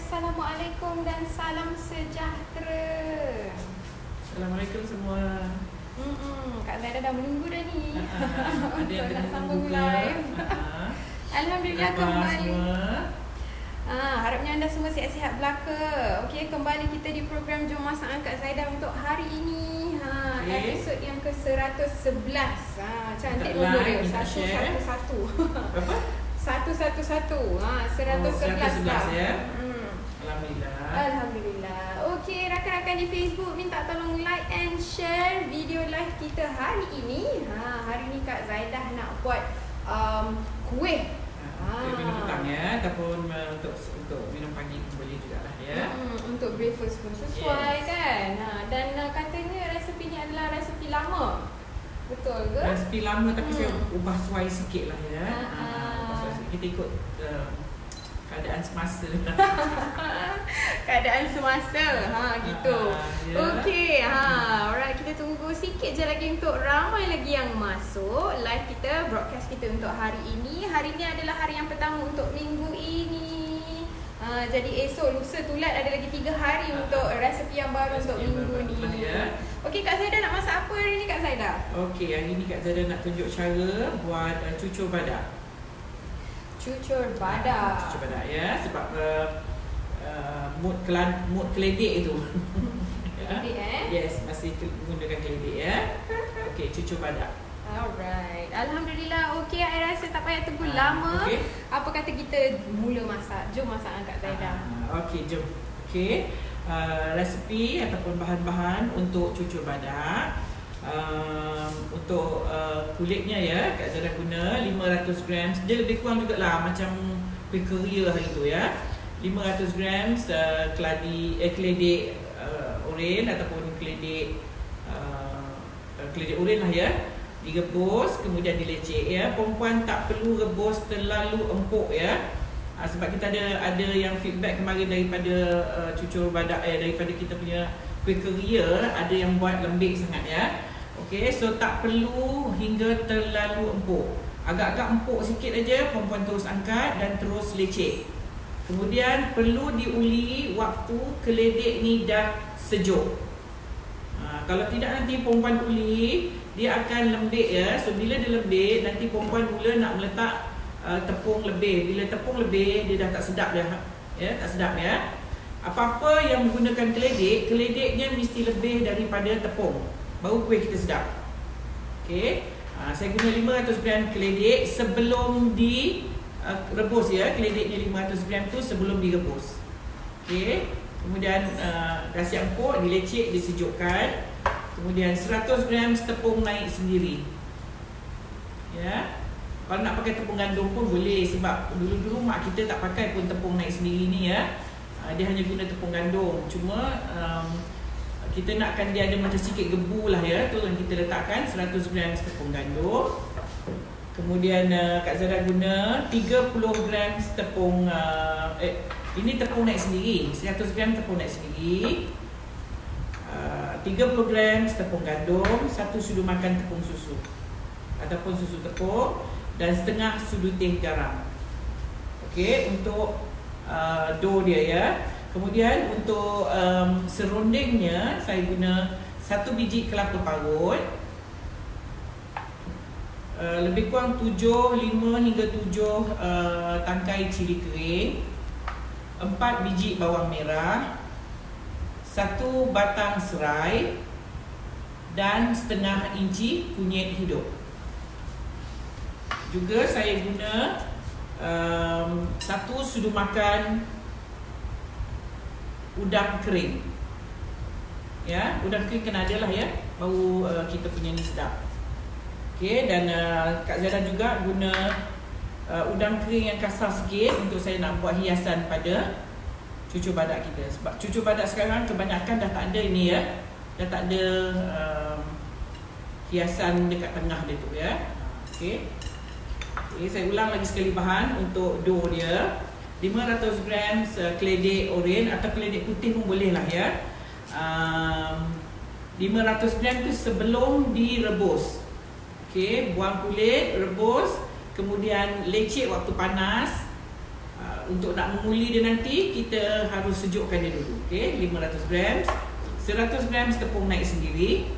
Assalamualaikum dan salam sejahtera. Assalamualaikum semua. Kak Zaida dah menunggu dah ni. Ada yang nak sambung menunggu live. Alhamdulillah kembali. Harapnya anda semua sihat-sihat belaka. Okey, kembali kita di program Jom Masak Kak Zaida untuk hari ini. Episod yang ke-111. Cantik nombor dia. 111. Berapa? 111. 111 dah. Ya. Alhamdulillah. Okey, rakan-rakan di Facebook minta tolong like and share video live kita hari ini. Hari ni Kak Zaidah nak buat kuih. Untuk minum petang ya, ataupun untuk minum pagi boleh jugalah ya. Untuk breakfast pun sesuai kan. Dan katanya resepi ni adalah resepi lama. Betul ke? Resepi lama tapi saya ubah suai sikit lah ya. Ubah suai sikit. Kita ikut keadaan semasa. Keadaan semasa. Gitu. Ya. Okey. Alright, kita tunggu sikit je lagi untuk ramai lagi yang masuk live kita, broadcast kita untuk hari ini. Hari ini adalah hari yang pertama untuk minggu ini. Jadi esok, lusa, tulat ada lagi 3 hari untuk resepi yang baru untuk minggu ni. Ya. Okey, Kak Zaida nak masak apa hari ni Kak Zaida? Okey, hari ni Kak Zaida nak tunjuk cara buat cucur badak. Cucur badak. Cucur badak ya, sebab mood keledek itu. Keledek Yes, masih menggunakan keledek ya. Okey, cucur badak. Alright. Alhamdulillah. Okey, saya rasa tak payah tunggu lama. Okay. Apa kata kita mula masak? Jom masak Kak Zaida. Okey, jom. Okey. Resepi ataupun bahan-bahan untuk cucur badak. Untuk kulitnya ya, Kak Zaida guna 500 gram. Dia lebih kurang jugalah macam kuih keria hari tu ya. 500 gram keledek oren ataupun keledek oren lah ya. Direbus kemudian dilecek ya. Perempuan tak perlu rebus terlalu empuk ya. Sebab kita ada yang feedback kemarin daripada cucur badak daripada kita punya kuih keria, ada yang buat lembik sangat ya. Okey, so tak perlu hingga terlalu empuk. Agak-agak empuk sikit aja, perempuan terus angkat dan terus lecek. Kemudian perlu diuli waktu keledek ni dah sejuk. Kalau tidak nanti perempuan uli, dia akan lembik ya. So bila dia lembik, nanti perempuan mula nak meletak tepung lebih. Bila tepung lebih, dia dah tak sedap dah. Ya, tak sedap ya. Apa-apa yang menggunakan keledek, keledeknya mesti lebih daripada tepung. Baru kuih kita sedap. Okey. Saya guna 500 gram keledek sebelum direbus ya. Keledeknya 500 gram tu sebelum direbus. Okey. Kemudian nasi empuk dilecek, disejukkan. Kemudian 100 gram tepung naik sendiri. Ya. Kalau nak pakai tepung gandum pun boleh, sebab dulu-dulu mak kita tak pakai pun tepung naik sendiri ni ya. Dia hanya guna tepung gandum. Cuma kita nakkan dia ada macam sikit gebu lah ya. Tu yang kita letakkan 100 gram tepung gandum. Kemudian Kak Zara guna 30 gram tepung ini tepung naik sendiri. 100 gram tepung naik sendiri. 30 gram tepung gandum, 1 sudu makan tepung susu ataupun susu tepung, dan setengah sudu teh garam. Okey, untuk dough dia ya. Kemudian untuk serundingnya saya guna 1 biji kelapa parut, lebih kurang 5 hingga 7 tangkai cili kering, 4 biji bawang merah, 1 batang serai, dan setengah inci kunyit hidup. Juga saya guna 1 sudu makan udang kering. Ya, udang kering kena ada lah ya, baru kita punya ni sedap. Okey, dan Kak Zara juga guna udang kering yang kasar sikit untuk saya nak buat hiasan pada cucur badak kita. Sebab cucur badak sekarang kebanyakan dah tak ada ini ya. Dah tak ada hiasan dekat tengah dia tu ya. Okey. Okay, saya ulang lagi sekali bahan untuk dough dia. 500 gram keledek oren atau keledek putih pun boleh lah ya. 500 gram tu sebelum direbus. Okey, buang kulit, rebus, kemudian lecek waktu panas. untuk nak menguli dia nanti, kita harus sejukkan dia dulu. Okey, 500 gram, 100 gram tepung naik sendiri,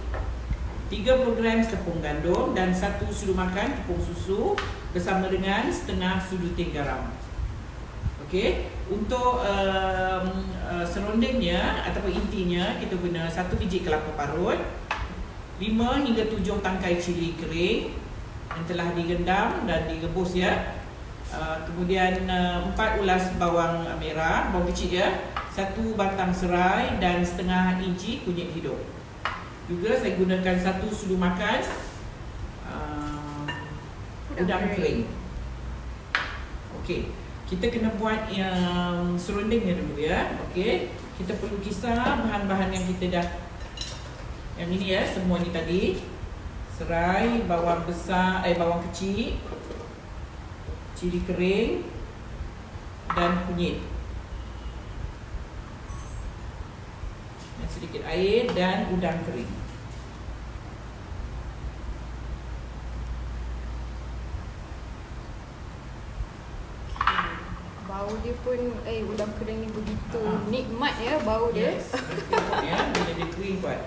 30 gram tepung gandum dan 1 sudu makan tepung susu bersama dengan setengah sudu teh garam. Okey, untuk serundingnya ataupun intinya, kita guna 1 biji kelapa parut, 5 hingga 7 tangkai cili kering yang telah digendam dan direbus ya. Kemudian 4 ulas bawang merah, bawang kecil ya, 1 batang serai dan setengah inci kunyit hidup. Juga saya gunakan 1 sudu makan udang kering. Okey, kita kena buat yang serundingnya dulu ya. Okey, kita perlu kisar bahan-bahan yang kita dah, yang ini ya, semua ni tadi. Serai, bawang besar, bawang kecil, cili kering dan kunyit. Dan sedikit air dan udang kering. Bau dia pun udang kering ni begitu nikmat ya bau dia. Yes, ya, bila dia kering kuat.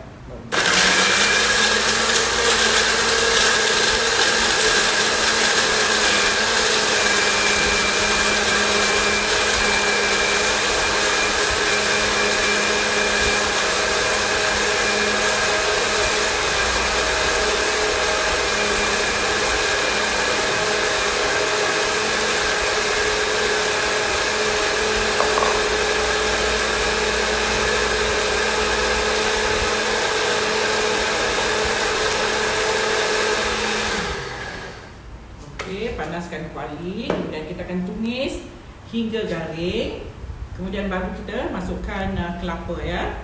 Panaskan kuali, kemudian kita akan tumis hingga garing. Kemudian baru kita masukkan kelapa ya.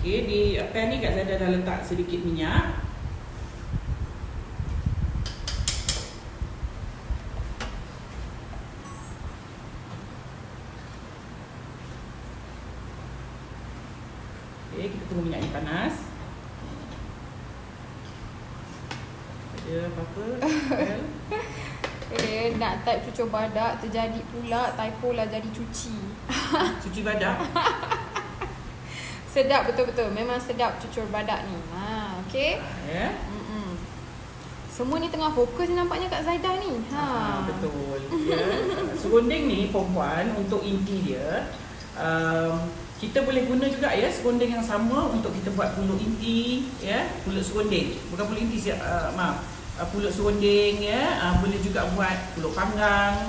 Okey, di pan ni Kak Zaida dah letak sedikit minyak. Okey, kita tunggu minyak ni panas. Ada apa-apa? Nak type cucur badak, terjadi pula typo lah jadi cuci. Cuci badak? Sedap betul-betul, memang sedap cucur badak ni. Okey. Ya. Semua ni tengah fokus nampaknya Kak Zaida ni. Betul. Ya. Serunding ni perempuan, untuk inti dia, kita boleh guna juga ya serunding yang sama untuk kita buat pulut inti ya, pulut serunding. Bukan pulut inti, pulut serunding ya, boleh juga buat pulut panggang.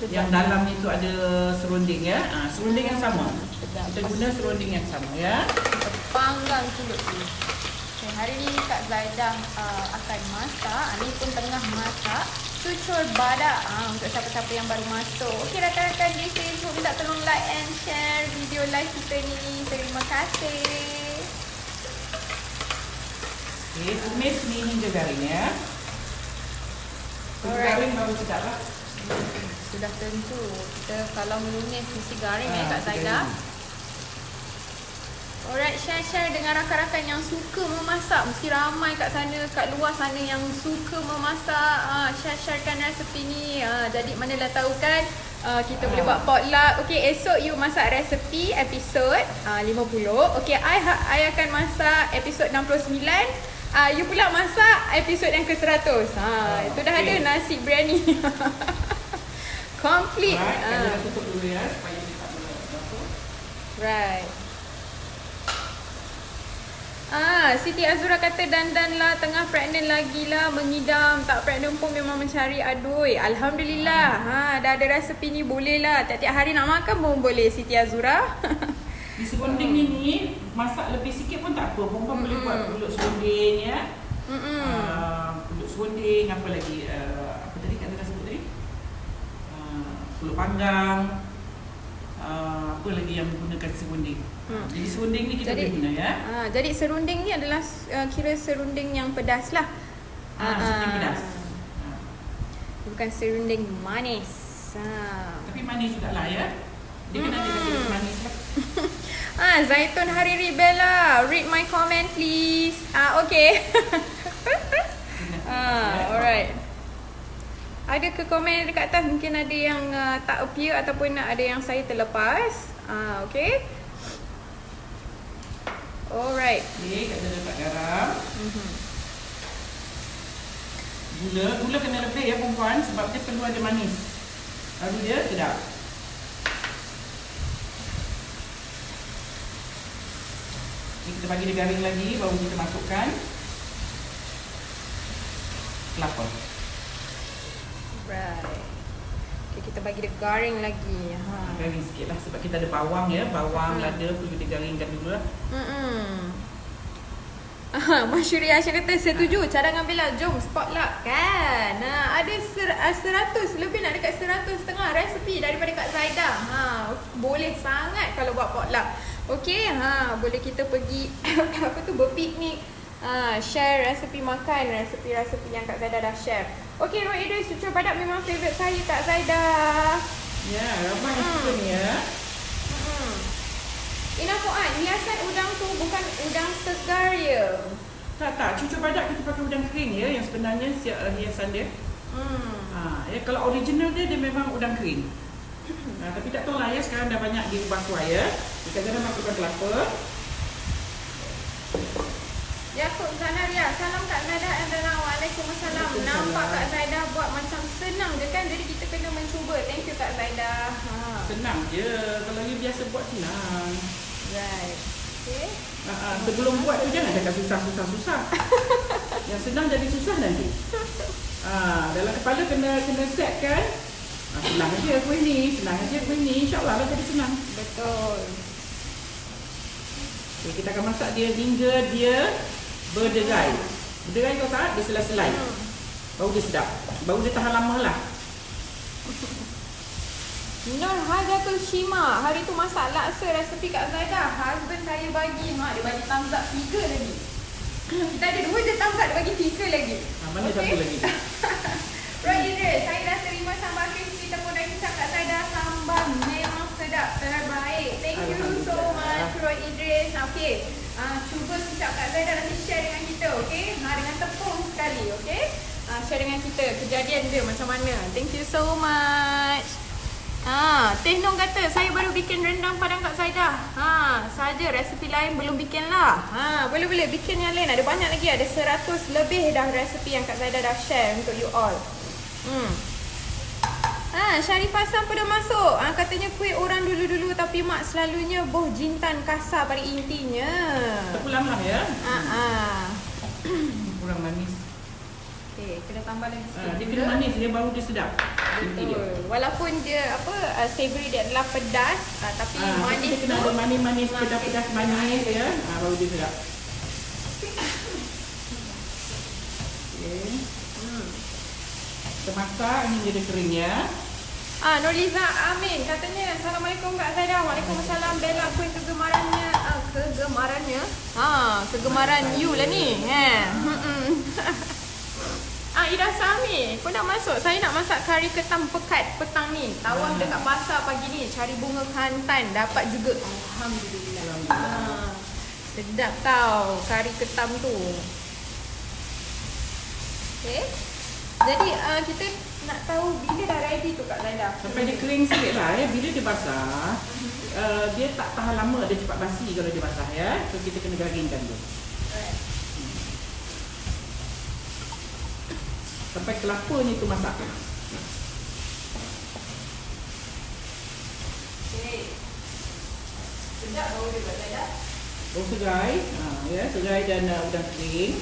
Yang dalam itu ada serunding ya. Serunding yang sama. Kita guna serunding yang sama ya. Panggang pulut ni. Okay, hari ni Kak Zaida akan masak. Ni pun tengah masak cucur badak untuk siapa-siapa yang baru masuk. Okey, rakan-rakan di Facebook, minta tolong like and share video live kita ni. Terima kasih. Okey, tumis ni hingga garing ya. Garing baru sedap lah. Sudah tentu. Kita kalau menumis mesti garing Kak Zaida. Alright, share dengan rakan-rakan yang suka memasak. Mesti ramai kat sana, kat luar sana yang suka memasak. Sharekan resepi ni. Jadi manalah tahu kan, kita boleh buat potluck. Okey, esok you masak resepi episod 50. Okey, I akan masak episod 69. You pula masak episod yang ke-100. Itu dah ada nasi biryani. Complete. Kita tutup dulu ya supaya dia tak melapuk. Right. Siti Azura kata dandan lah, tengah pregnant lagi lah, mengidam. Tak pregnant pun memang mencari adui. Alhamdulillah. Dah ada resepi ni, boleh lah. Tiap-tiap hari nak makan pun boleh Siti Azura. Di serunding ni masak lebih sikit pun tak apa. Perempuan boleh buat pulut serunding ya. Pulut serunding, apa lagi? Apa tadi Kak Zara sebut tadi? Pulut panggang. Apa lagi yang menggunakan serunding? Jadi serunding ni kita boleh guna ya. Jadi serunding ni adalah kira serunding yang pedas lah. Serunding pedas. Bukan serunding manis. Tapi manis juga lah ya. Dia kena ada rasa manis lah. Zaitun Hariri Bella, read my comment please. Okay. Alright. ada ke komen dekat atas. Mungkin ada yang tak appear ataupun ada yang saya terlepas. Okay. Alright. Okay, Kak Zada letak garam. Gula kena lebih ya perempuan sebab dia perlu ada manis. Lalu dia sedap. Ini kita bagi dia garing lagi, baru kita masukkan kelapa. Right. Okay, kita bagi dia garing lagi. Garing sikit lah sebab kita ada bawang ya. Bawang, lada perlu digaringkan dulu lah. Masyuri Aisyah kata setuju. Cadangan Bella, jom spotlight kan. Ada 100 lebih, nak dekat 100 setengah resepi daripada Kak Zaidah. Boleh sangat kalau buat potluck. Okey, boleh kita pergi berpiknik, share resepi makan, resepi-resepi yang Kak Zaidah dah share. Okey, Roy Idris, cucur badak memang favourite saya Kak Zaidah. Ya, ramai yang suka ni ya. Ina Fuad, hiasan udang tu bukan udang segar ya? Tak, cucur badak kita pakai udang kering ya, yang sebenarnya hiasan dia. Ya, kalau original dia memang udang kering. Tapi tak tahu lah ya, sekarang dah banyak diubah suai ya. Kita jangan masukkan kelapa. Yaakob Zanaria, salam Kak Zaidah and Rana. Waalaikumsalam. Nampak Kak Zaidah buat macam senang je kan, jadi kita kena mencuba. Thank you Kak Zaidah. Senang je, kalau you biasa buat senang. Right. Okay. Sebelum buat tu jangan cakap susah. Yang senang jadi susah nanti. Dalam kepala kena set kan. Senang aja kuih ni, InsyaAllah lah jadi senang. Betul. Okay, kita akan masak dia hingga dia berderai. Berderai kau tak? Dia selai-selai. Baru dia sedap. Baru dia tahan lama lah. Nur Hajatul Shima, hari tu masak laksa resepi Kak Zaidah. Husband saya bagi, dia bagi thumbs up 3 lagi. Kita ada 2 je thumbs up, dia bagi 3 lagi. Mana satu lagi? Roy Idris, saya dah terima sambal crispy tepung daging sap Kak Zaidah. Sambal memang sedap, terbaik. Thank you so much Roy Idris. Okay, cuba sekejap Kak Zaidah nanti share dengan kita, okay? Dengan tepung sekali, okay? Share dengan kita kejadian dia macam mana. Thank you so much. Teh Nong kata saya baru bikin rendang padang Kak Zaidah. Saja resepi lain belum bikin lah. Boleh bikin yang lain. Ada banyak lagi, ada 100 lebih dah resepi yang Kak Zaidah dah share untuk you all. Syarif Hassan pun dah masuk. Katanya kuih orang dulu-dulu tapi mak selalunya boh jintan kasar pada intinya. Terpulang lah ya. Kurang manis. Okay, kena tambah lagi sikit. Dia kena manis, dia baru dia sedap. Betul. Walaupun dia savory dia adalah pedas, tapi manis dia kena ada manis-manis, pedas-pedas manis ya. Baru dia sedap. Okay. Kita masak hingga dia kering ya. Nurliza Amin katanya Assalamualaikum Kak Zaidah. Waalaikumsalam. Bella kuih kegemarannya. Kegemaran you lah ni. Ida Sami, kau nak masuk? Saya nak masak kari ketam pekat petang ni. Tawang dekat pasar pagi ni, cari bunga hantan, dapat juga. Alhamdulillah. Sedap tau kari ketam tu. Okay. Jadi kita nak tahu bila dah ready tu Kak Zaidah. Sampai dia kering sikit lah ya. Bila dia basah, dia tak tahan lama, dia cepat basi kalau dia basah ya. So kita kena garingkan dia. Sampai kelapanya tu masak. Okay. Sedap bau dia Kak Zaidah. Bau segai. Ya, segai dan udang kering.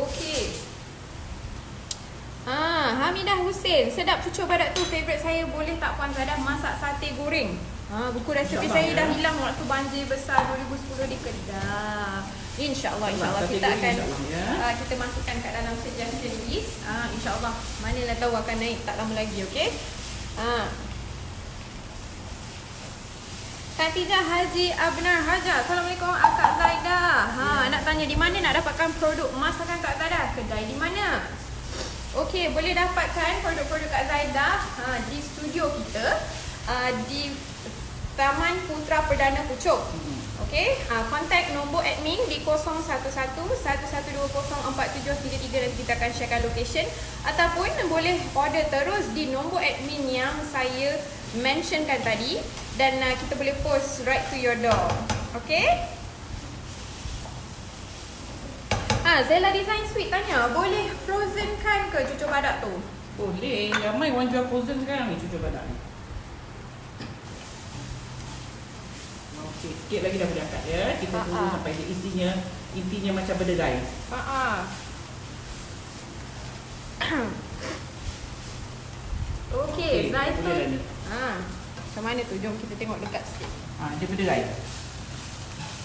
Okey. Hamidah Hussein, sedap cucur badak tu favourite saya. Boleh tak Puan Zaidah masak sate goreng? Buku resepi saya dah hilang waktu banjir besar 2010 di Kedah. InsyaAllah kita akan kita masukkan kat dalam suggestion list. InsyaAllah, manalah tahu akan naik tak lama lagi, okey? Khatijah Haji Abnar Haja, Assalamualaikum Kak Zaidah. Nak tanya di mana nak dapatkan produk masakan Kak Zaidah? Kedai di mana? Okey, boleh dapatkan produk-produk Kak Zaidah di studio kita di Taman Putra Perdana Puchong. Okey, kontak nombor admin di 0111120473 dan kita akan sharekan location, ataupun boleh order terus di nombor admin yang saya mentionkan tadi, dan kita boleh post right to your door. Okey? Zella Design Suite tanya, boleh frozen kan ke cucur badak tu? Boleh, ramai orang jual frozen sekarang ni cucur badak ni. Okey, sikit lagi dah boleh angkat ya. Kita tunggu sampai dia intinya macam berderai. Okey, Zaitun. Boleh dah ni. Macam mana tu? Jom kita tengok dekat sikit. Dia berderai.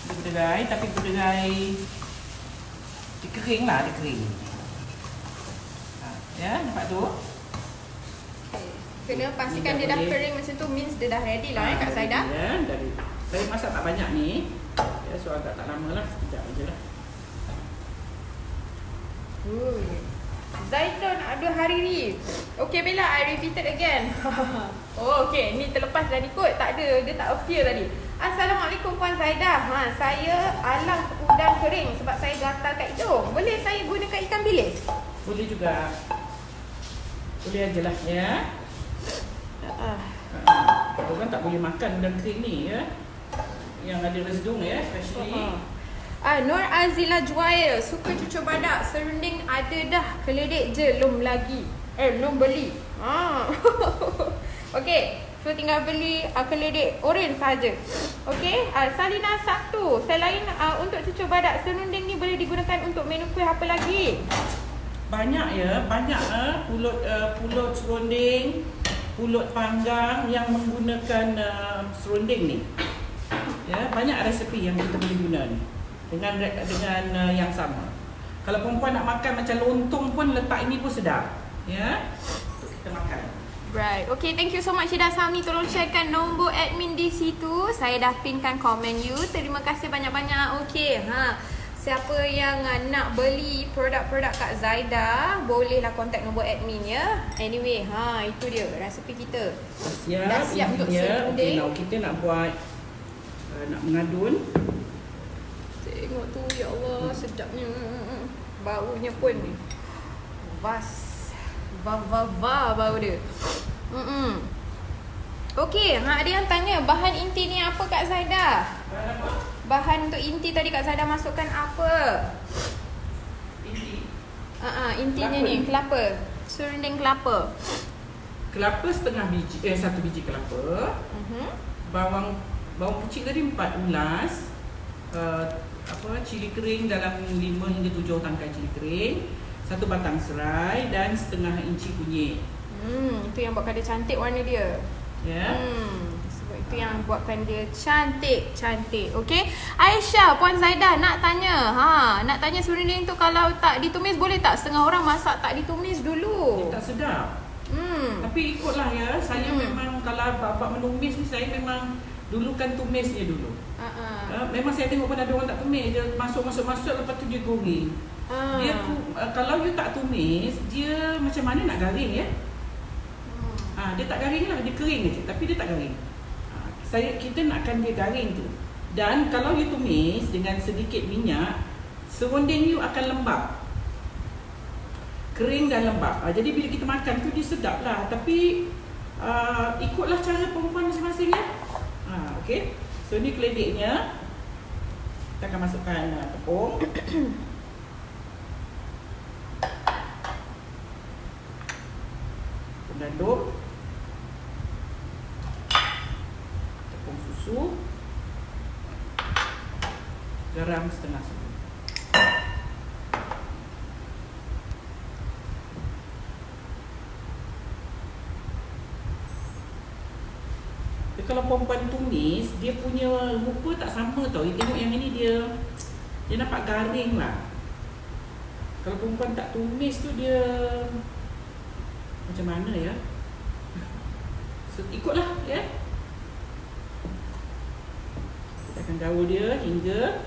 Dia berderai, tapi berderai dia kering lah, dia kering. Ya, nampak tu? Okay. Kena pastikan dia dah kering macam tu, means dia dah ready lah Kak Zaida. Ya, saya masak tak banyak ni. Ya, so agak tak lama lah, sekejap aja lah. Zaitun ada hari ni. Okay Bella, I repeated again. Okay, ni terlepas dah ikut. Tak ada, dia tak appear tadi. Assalamualaikum Puan Zaidah. Saya alang udang kering sebab saya gatal kat hidung. Boleh saya gunakan ikan bilis? Boleh juga. Boleh aje lah ya. Orang tak boleh makan udang kering ni ya. Yang ada resedung ya, especially. Nur Azila Juail, suka cucur badak, serunding ada dah, keledek je belum lagi. Belum beli. Okey, so tinggal beli keledek oren saja. Okey, Salina Sabtu, selain untuk cucur badak, serunding ni boleh digunakan untuk menu kuih apa lagi? Banyak ya, banyak pulut serunding, pulut panggang yang menggunakan serunding ni. Ya, banyak resepi yang kita boleh guna ni. Dengan yang sama. Kalau perempuan nak makan macam lontong pun letak ini pun sedap. Ya. Untuk kita makan. Right. Okay, thank you so much Syeda Sami. Tolong sharekan nombor admin di situ. Saya dah pinkan komen you. Terima kasih banyak-banyak. Okay, siapa yang nak beli produk-produk Kak Zaida, bolehlah kontak nombor admin ya. Anyway, itu dia resepi kita. Dah siap untuk serunding. Now kita nak buat nak mengadun. Tengok tu, ya Allah, sedapnya. Baunya pun bau dia. Okey, ada yang tanya bahan inti ni apa Kak Zaida? Bahan untuk inti tadi Kak Zaida masukkan apa? Inti. Intinya kelapa. Ni kelapa. Serunding kelapa. Kelapa setengah biji, 1 biji kelapa. Bawang putih tadi 4 ulas. Cili kering dalam 5 hingga 7 tangkai cili kering, 1 batang serai dan setengah inci kunyit. Itu yang buatkan dia cantik warna dia. Ya. Sebab itu yang buatkan dia cantik. Okey. Aisyah, Puan Zaidah nak tanya. Nak tanya serunding tu kalau tak ditumis boleh tak? Setengah orang masak tak ditumis dulu. Dia tak sedap. Tapi ikutlah ya. Saya memang kalau bab menumis ni saya memang dulukan tumisnya dulu. Memang saya tengok pun ada orang tak tumis, dia masuk lepas tu dia goreng. Dia kalau you tak tumis, dia macam mana nak garing ya? Dia tak garing lah, dia kering je tapi dia tak garing. Kita nakkan dia garing tu. Dan kalau you tumis dengan sedikit minyak, serunding you akan lembab. Kering dan lembab. Jadi bila kita makan tu dia sedap lah. Tapi ikutlah cara perempuan masing-masing ya. Okey. So ni keledeknya. Kita akan masukkan tepung. Tepung gandum. Tepung susu. Garam setengah spoon. Kalau perempuan tumis, dia punya rupa tak sama tau. You tengok yang ini dia nampak garing lah. Kalau perempuan tak tumis tu dia macam mana ya? So, ikutlah ya. Kita akan gaul dia hingga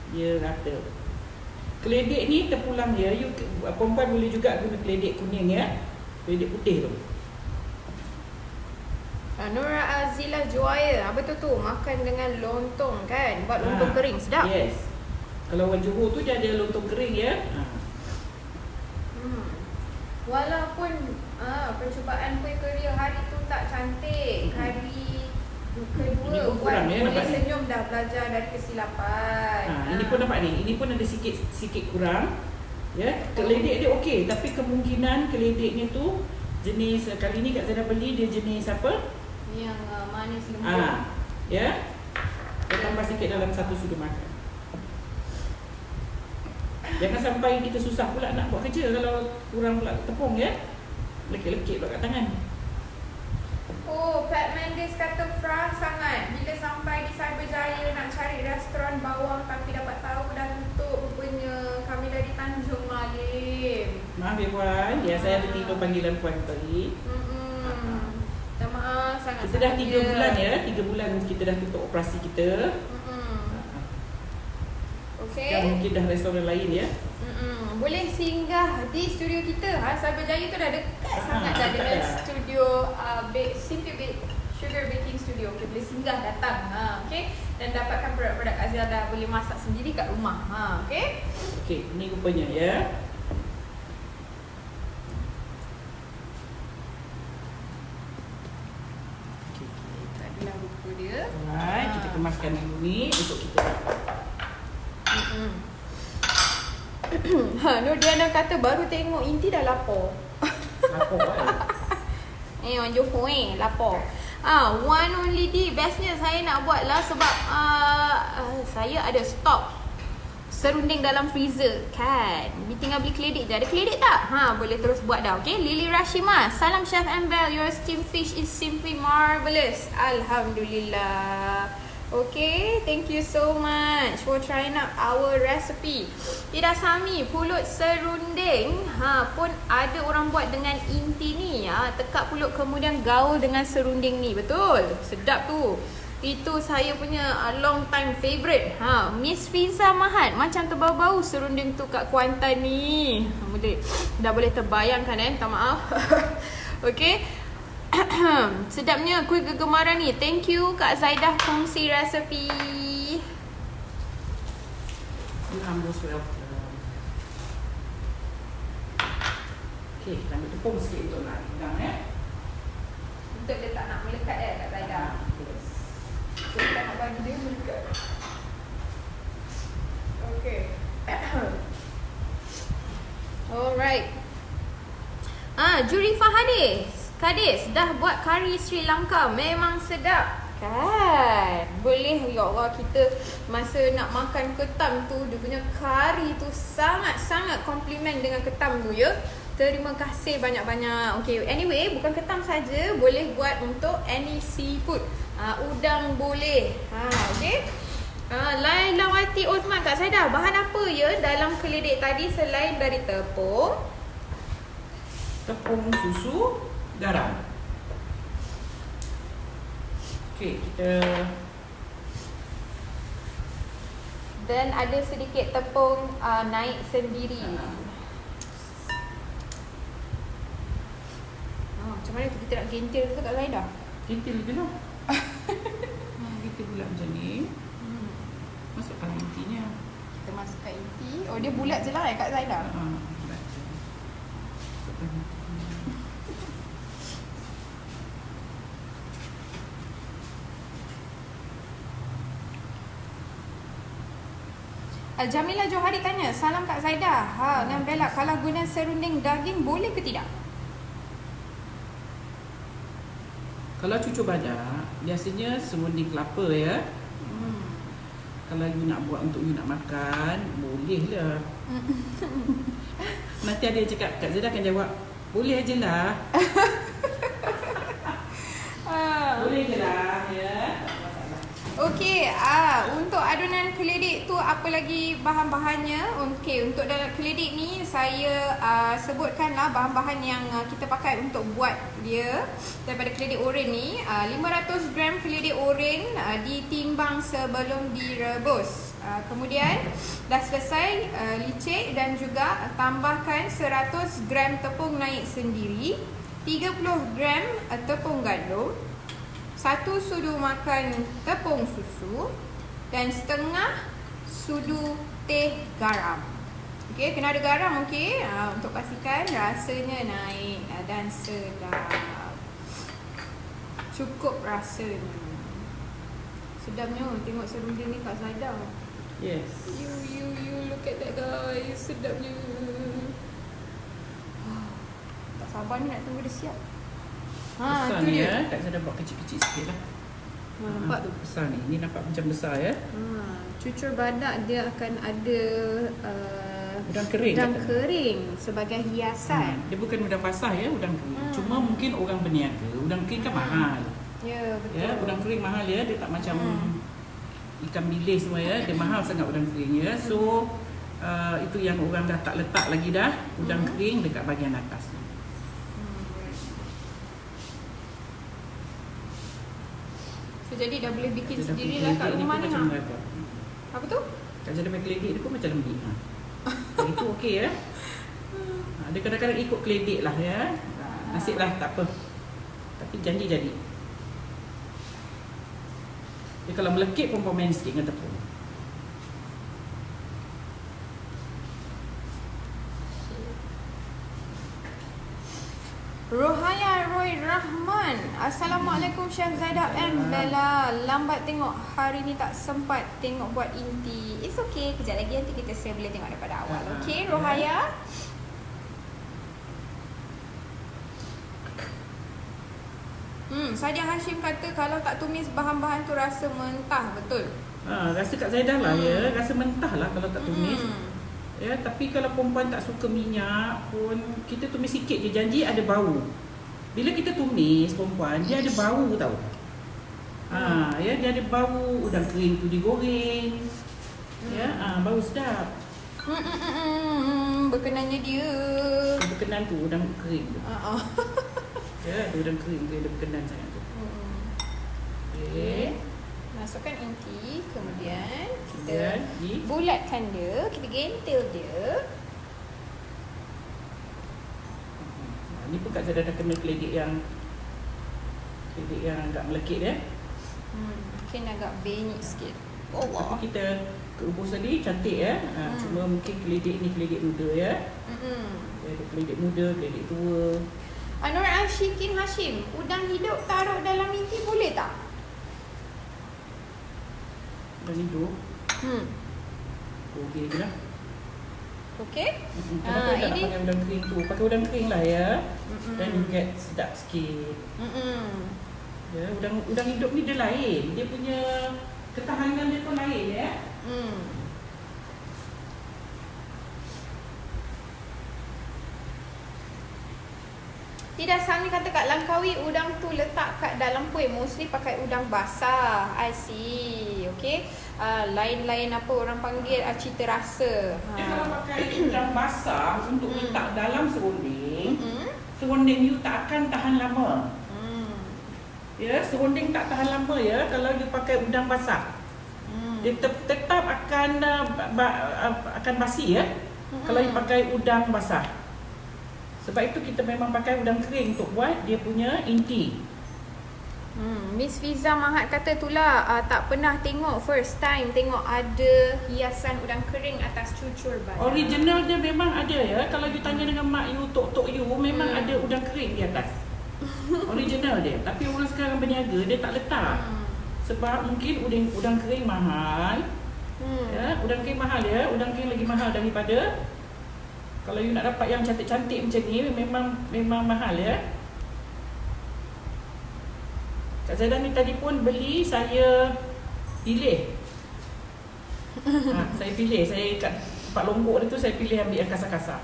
dia rata. Keledek ni terpulang dia. Perempuan boleh juga guna keledek kuning ya. Keledek putih tu. Nura Azilah Juaya. Apa tu makan dengan lontong kan? Buat lontong kering sedap. Yes. Kalau orang Johor tu dia ada lontong kering ya. Walaupun percubaan kuih keria hari tu tak cantik, hari kedua Ini pun buat kurang, ya, boleh nampak ni? senyum dah belajar dari kesilapan. Ini pun nampak ni. Ini pun ada sikit kurang. Ya, keledek dia okey, tapi kemungkinan keledeknya tu jenis kali ni Kak Zainal beli dia jenis apa? Yang manis lembut. Ya. Saya tambah sikit dalam satu sudu makan. Jangan sampai kita susah pula nak buat kerja kalau kurang pula tepung ya. Lekit-lekit pula kat tangan. Oh, Pat Mendes kata frah sangat bila sampai di Cyberjaya nak cari restoran bawang tapi dapat tahu dah tutup rupanya. Kami dari Tanjung Malim. Maaf ya puan, ya saya ada tiba panggilan puan tadi. Minta maaf sangat. Kita dah 3 bulan ya, 3 bulan kita dah tutup operasi kita. Okey. Yang mungkin dah restoran lain ya. Boleh singgah di studio kita. Cyberjaya tu dah dekat sangat dah dekat dengan dah. studio Simply Baked Sugar Baking Studio. Okay, boleh singgah datang. Okey. Dan dapatkan produk-produk Azia dah boleh masak sendiri kat rumah. Okey. Okey, ni rupanya ya. Inilah rupa dia. Alright, kita kemaskan dulu ni untuk kita. Nur Diana kata baru tengok Inti dah lapar. Lapor kan? Orang Johor lapar. One only D. Bestnya saya nak buat lah sebab saya ada stok serunding dalam freezer kan. Tinggal beli keledek je. Ada keledek tak? Boleh terus buat dah. Okay. Lily Rashima. Salam Chef Ambel. Your steamed fish is simply marvelous. Alhamdulillah. Okay, thank you so much for trying out our recipe. Ida Sami, pulut serunding pun ada orang buat dengan inti ni. Tekak pulut kemudian gaul dengan serunding ni. Betul? Sedap tu. Itu saya punya long time favourite. Miss Fiza Mahat, macam terbau-bau serunding tu kat Kuantan ni. Dah boleh terbayangkan minta maaf. Okay. Sedapnya kuih kegemaran ni. Thank you Kak Zaidah kongsi resepi. Most welcome. Okay, kita ambil tepung sikit untuk nak hidang Untuk dia tak nak melekat Kak Zaidah. Yes. So tak nak bagi dia melekat. Okay. Alright. Jurifah Kadis dah buat kari Sri Lanka. Memang sedap kan? Boleh ya Allah, kita masa nak makan ketam tu, dia punya kari tu sangat-sangat komplimen dengan ketam tu ya. Terima kasih banyak-banyak. Okay, anyway, bukan ketam saja, boleh buat untuk any seafood. Udang boleh. Okay. Lailawati Osman, Kak Saidah, bahan apa ya dalam keledek tadi selain dari tepung, susu, garam. Okey, kita dan ada sedikit tepung naik sendiri. Macam mana tu kita nak gentil tu Kak Zaidah? gentil je lah. Kita bulat macam ni. Masukkan intinya. Kita masukkan inti. Oh, dia bulat je lah Kak Zaidah. Bulat je. Masukkan inti. Jamila Johari tanya, salam Kak Zaidah. Dengan Bella, kalau guna serunding daging boleh ke tidak? Kalau cucur banyak, biasanya serunding kelapa ya. Kalau you nak buat untuk you nak makan, boleh lah. Nanti ada yang cakap, Kak Zaidah akan jawab, boleh je lah. Boleh je lah ya. Okey, untuk adunan keledek tu apa lagi bahan-bahannya? Okey, untuk dalam keledek ni saya sebutkanlah bahan-bahan yang kita pakai untuk buat dia daripada keledek oren ni. 500 gram keledek oren ditimbang sebelum direbus. Kemudian dah selesai licik dan juga tambahkan 100 gram tepung naik sendiri, 30 gram tepung gandum, 1 sudu makan tepung susu dan setengah sudu teh garam. Okey, kena ada garam, okey, untuk pastikan rasanya naik dan sedap. Cukup rasanya. Sedapnya, tengok serunding ni Kak Zaidah. Yes. You look at that guys, sedapnya. Tak sabar ni nak tunggu dia siap. Besar tu ni dia. ya. Kak Zaidah buat kecil-kecil sikit lah. Nampak tu? Besar ni. Ni nampak macam besar ya. Cucur badak dia akan ada Udang kering. udang kata. kering sebagai hiasan. Dia bukan udang basah ya, udang kering. Cuma mungkin orang berniaga, udang kering kan mahal. Ya, betul. Ya, udang kering mahal ya. Dia tak macam ikan bilis semua ya. Dia mahal sangat udang kering ya. So itu yang orang dah tak letak lagi dah udang kering dekat bahagian atas. So jadi dah boleh bikin Dia dah sendirilah kat keledek ni rumah pun ni. macam beragam. Apa tu? Kalau dia pakai keledek dia pun macam lembik. Itu okey ya. Dia kadang-kadang ikut keledek lah ya. Nasib lah tak apa. Tapi janji jadi. Dia kalau melekit pun main sikit dengan tepung. Rohaya Roy Rahman. Assalamualaikum Syekh Zaidah and Bella. Lambat tengok hari ni, tak sempat tengok buat inti. It's okay, kejap lagi nanti saya boleh tengok daripada awal. Okay Rohaya. Sadia Hashim kata kalau tak tumis bahan-bahan tu rasa mentah, betul? Rasa Kak Zaidah lah ya. Rasa mentah lah kalau tak tumis. Ya, tapi kalau perempuan tak suka minyak pun kita tumis sikit je, janji ada bau. Bila kita tumis perempuan, dia ada bau tau. Ya, dia ada bau udang kering tu digoreng. Ya, bau sedap. Berkenannya dia. Berkenan tu udang kering tu. Ya, ada udang kering tu dia berkenan sangat tu. Okey. Masukkan inti, kemudian Kemudian kita bulatkan dia, kita gentil dia. Ni pun Kak Zaidah dah kena keledek yang agak melekit ya. Mungkin agak benyik sikit. Tapi kita keubus tadi cantik ya. Cuma mungkin keledek ni keledek muda ya. Ada keledek muda, keledek tua. Nur Ashikin Hashim, udang hidup taruh dalam inti boleh tak? Dan hidup. Okey je lah. Okey. Kenapa tak nak pakai udang kering tu? Pakai udang kering lah ya. Dan you get sedap sikit. Ya, udang hidup ni dia lain. Dia punya ketahanan dia pun lain ya. Tidak, Sami kata kat Langkawi udang tu letak kat dalam kuih, mostly pakai udang basah. I see. Okey. Lain-lain apa orang panggil cita rasa. Dia kalau pakai udang basah untuk letak dalam serunding, serunding you tak akan tahan lama. Ya, serunding tak tahan lama ya kalau you pakai udang basah. Dia tetap akan basi ya. Kalau you pakai udang basah. Sebab itu kita memang pakai udang kering untuk buat dia punya inti. Miss Fiza Mahat kata itulah tak pernah tengok, first time tengok ada hiasan udang kering atas cucur badak. Original dia memang ada ya. Kalau you tanya dengan mak you, tok you, memang ada udang kering di atas. Original dia. Tapi orang sekarang berniaga dia tak letak. Sebab mungkin udang kering mahal. Ya, udang kering mahal ya. Udang kering lagi mahal daripada kalau you nak dapat yang cantik-cantik macam ni, memang mahal ya. Kak Zaidah ni tadi pun beli, saya pilih. Saya pilih, saya kat tempat Lombok ni tu saya pilih ambil yang kasar-kasar.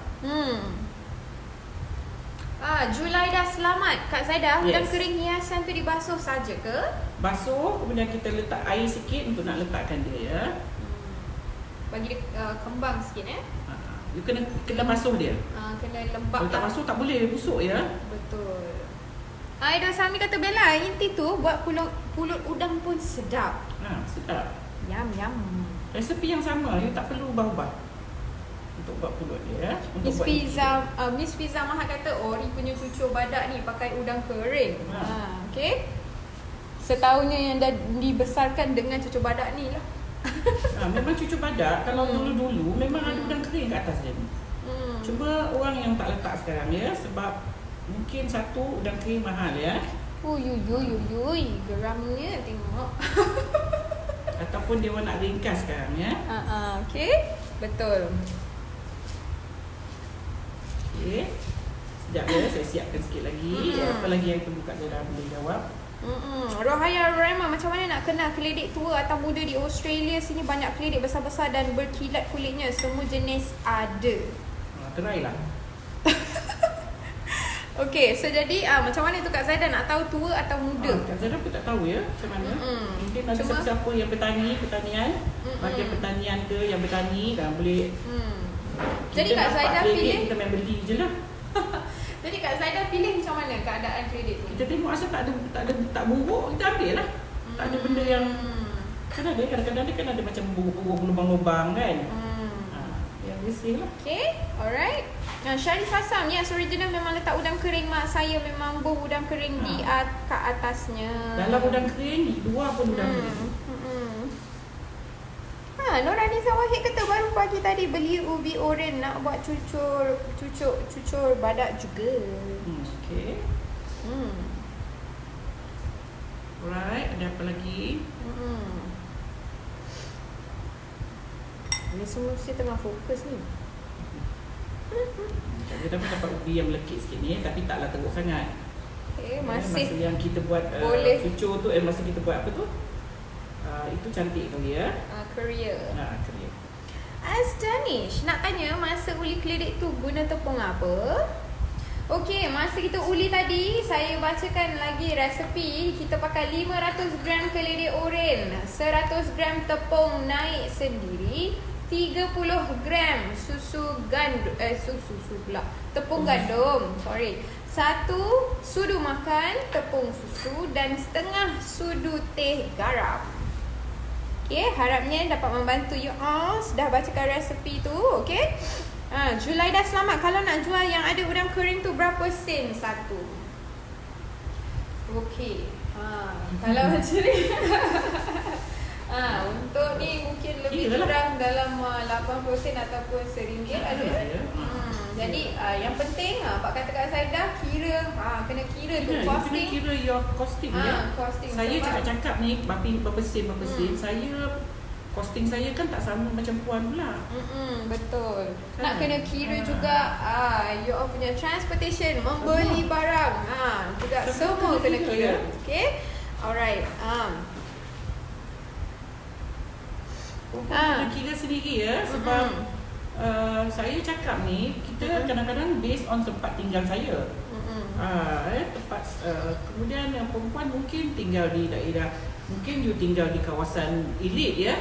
Julaidah selamat. Kak Zaidah, udang Yes. kering hiasan tu dibasuh saja ke? Basuh, kemudian kita letak air sikit untuk nak letakkan dia ya. Bagi dia kembang sikit You kena basuh dia. Kena lembab Kalau tak basuh tak boleh, dia busuk ya. Betul. Aida Sami kata Bella, inti tu buat pulut udang pun sedap. Sedap. Yum yum. Resepi yang sama, you tak perlu ubah-ubah untuk buat pulut dia. Untuk Miss Fiza Mahat kata Ori punya cucur badak ni pakai udang kering. Okey. Setahunnya yang dah dibesarkan dengan cucu badak ni lah. Memang cucu badak kalau dulu-dulu memang ada udang kering kat atas dia ni. Cuma orang yang tak letak sekarang ya, sebab mungkin satu udang kering mahal ya. Geramnya tengok. Ataupun dia orang nak ringkas sekarang ya. Okey, betul. Okey. Sekejap ya, saya siapkan sikit lagi. Apa lagi yang terbuka dalam boleh jawab? Rohaya Rahma, macam mana nak kenal kelidik tua atau muda di Australia? Sini banyak kelidik besar-besar dan berkilat kulitnya. Semua jenis ada. Try lah. Okey, so jadi macam mana tu Kak Zaidah nak tahu tua atau muda? Kak Zaidah pun tak tahu ya macam mana. Mungkin ada siapa yang pertanian, bahagian pertanian ke yang bertani dan boleh. Jadi Kak Zaidah pilih, kita main beli je lah. Jadi Kak Zaidah pilih macam mana keadaan kredit tu? Kita tengok asal tak bumbuk, kita ambil lah. Tak ada benda yang kan ada kadang-kadang dia kan ada macam bumbuk-bumbuk lubang-lubang kan. Yang bersih lah. Okay, alright. Syarif Hassan, yes, original memang letak udang kering mak saya, memang buh udang kering di kat atasnya. Dalam udang kering, di luar pun udang kering. Nurani Wahid kata baru pagi tadi beli ubi oren nak buat cucur badak juga. Okay. Alright, ada apa lagi? Ini semua mesti tengah fokus ni. Kita dapat ubi yang melekit sikit ni, tapi taklah teruk sangat. Masih masa yang kita buat cucur tu, masa kita buat apa tu? Itu cantik tu ya. Korea. Korea. Astonish, nak tanya masa uli kelidik tu guna tepung apa? Okey, masa kita uli tadi, saya bacakan lagi resepi. Kita pakai 500 gram kelidik oren, 100 gram tepung naik sendiri, 30 gram tepung gandum, 1 sudu makan tepung susu dan setengah sudu teh garam. Okay, harapnya dapat membantu you all. Sudah bacakan resepi tu, okay? Julaidah selamat. Kalau nak jual yang ada udang kering tu berapa sen satu? Okay. Kalau macam ni untuk ni mungkin lebih kurang dalam 80 sen ataupun RM1 ada. Jadi yang penting Pak kata Kak Zaidah kira kena kira tu costing. Kena kira your costing ya. Costing. Saya cakap ni berapa sen. Saya costing saya kan tak sama macam puan pula. Betul. Nak kena kira juga you all punya transportation, membeli barang juga semua kena kira. Okay? Alright. Kena kira sendiri ya sebab saya cakap ni kita kadang-kadang based on tempat tinggal saya. Kemudian yang perempuan mungkin tinggal di daerah, mungkin you tinggal di kawasan elit ya.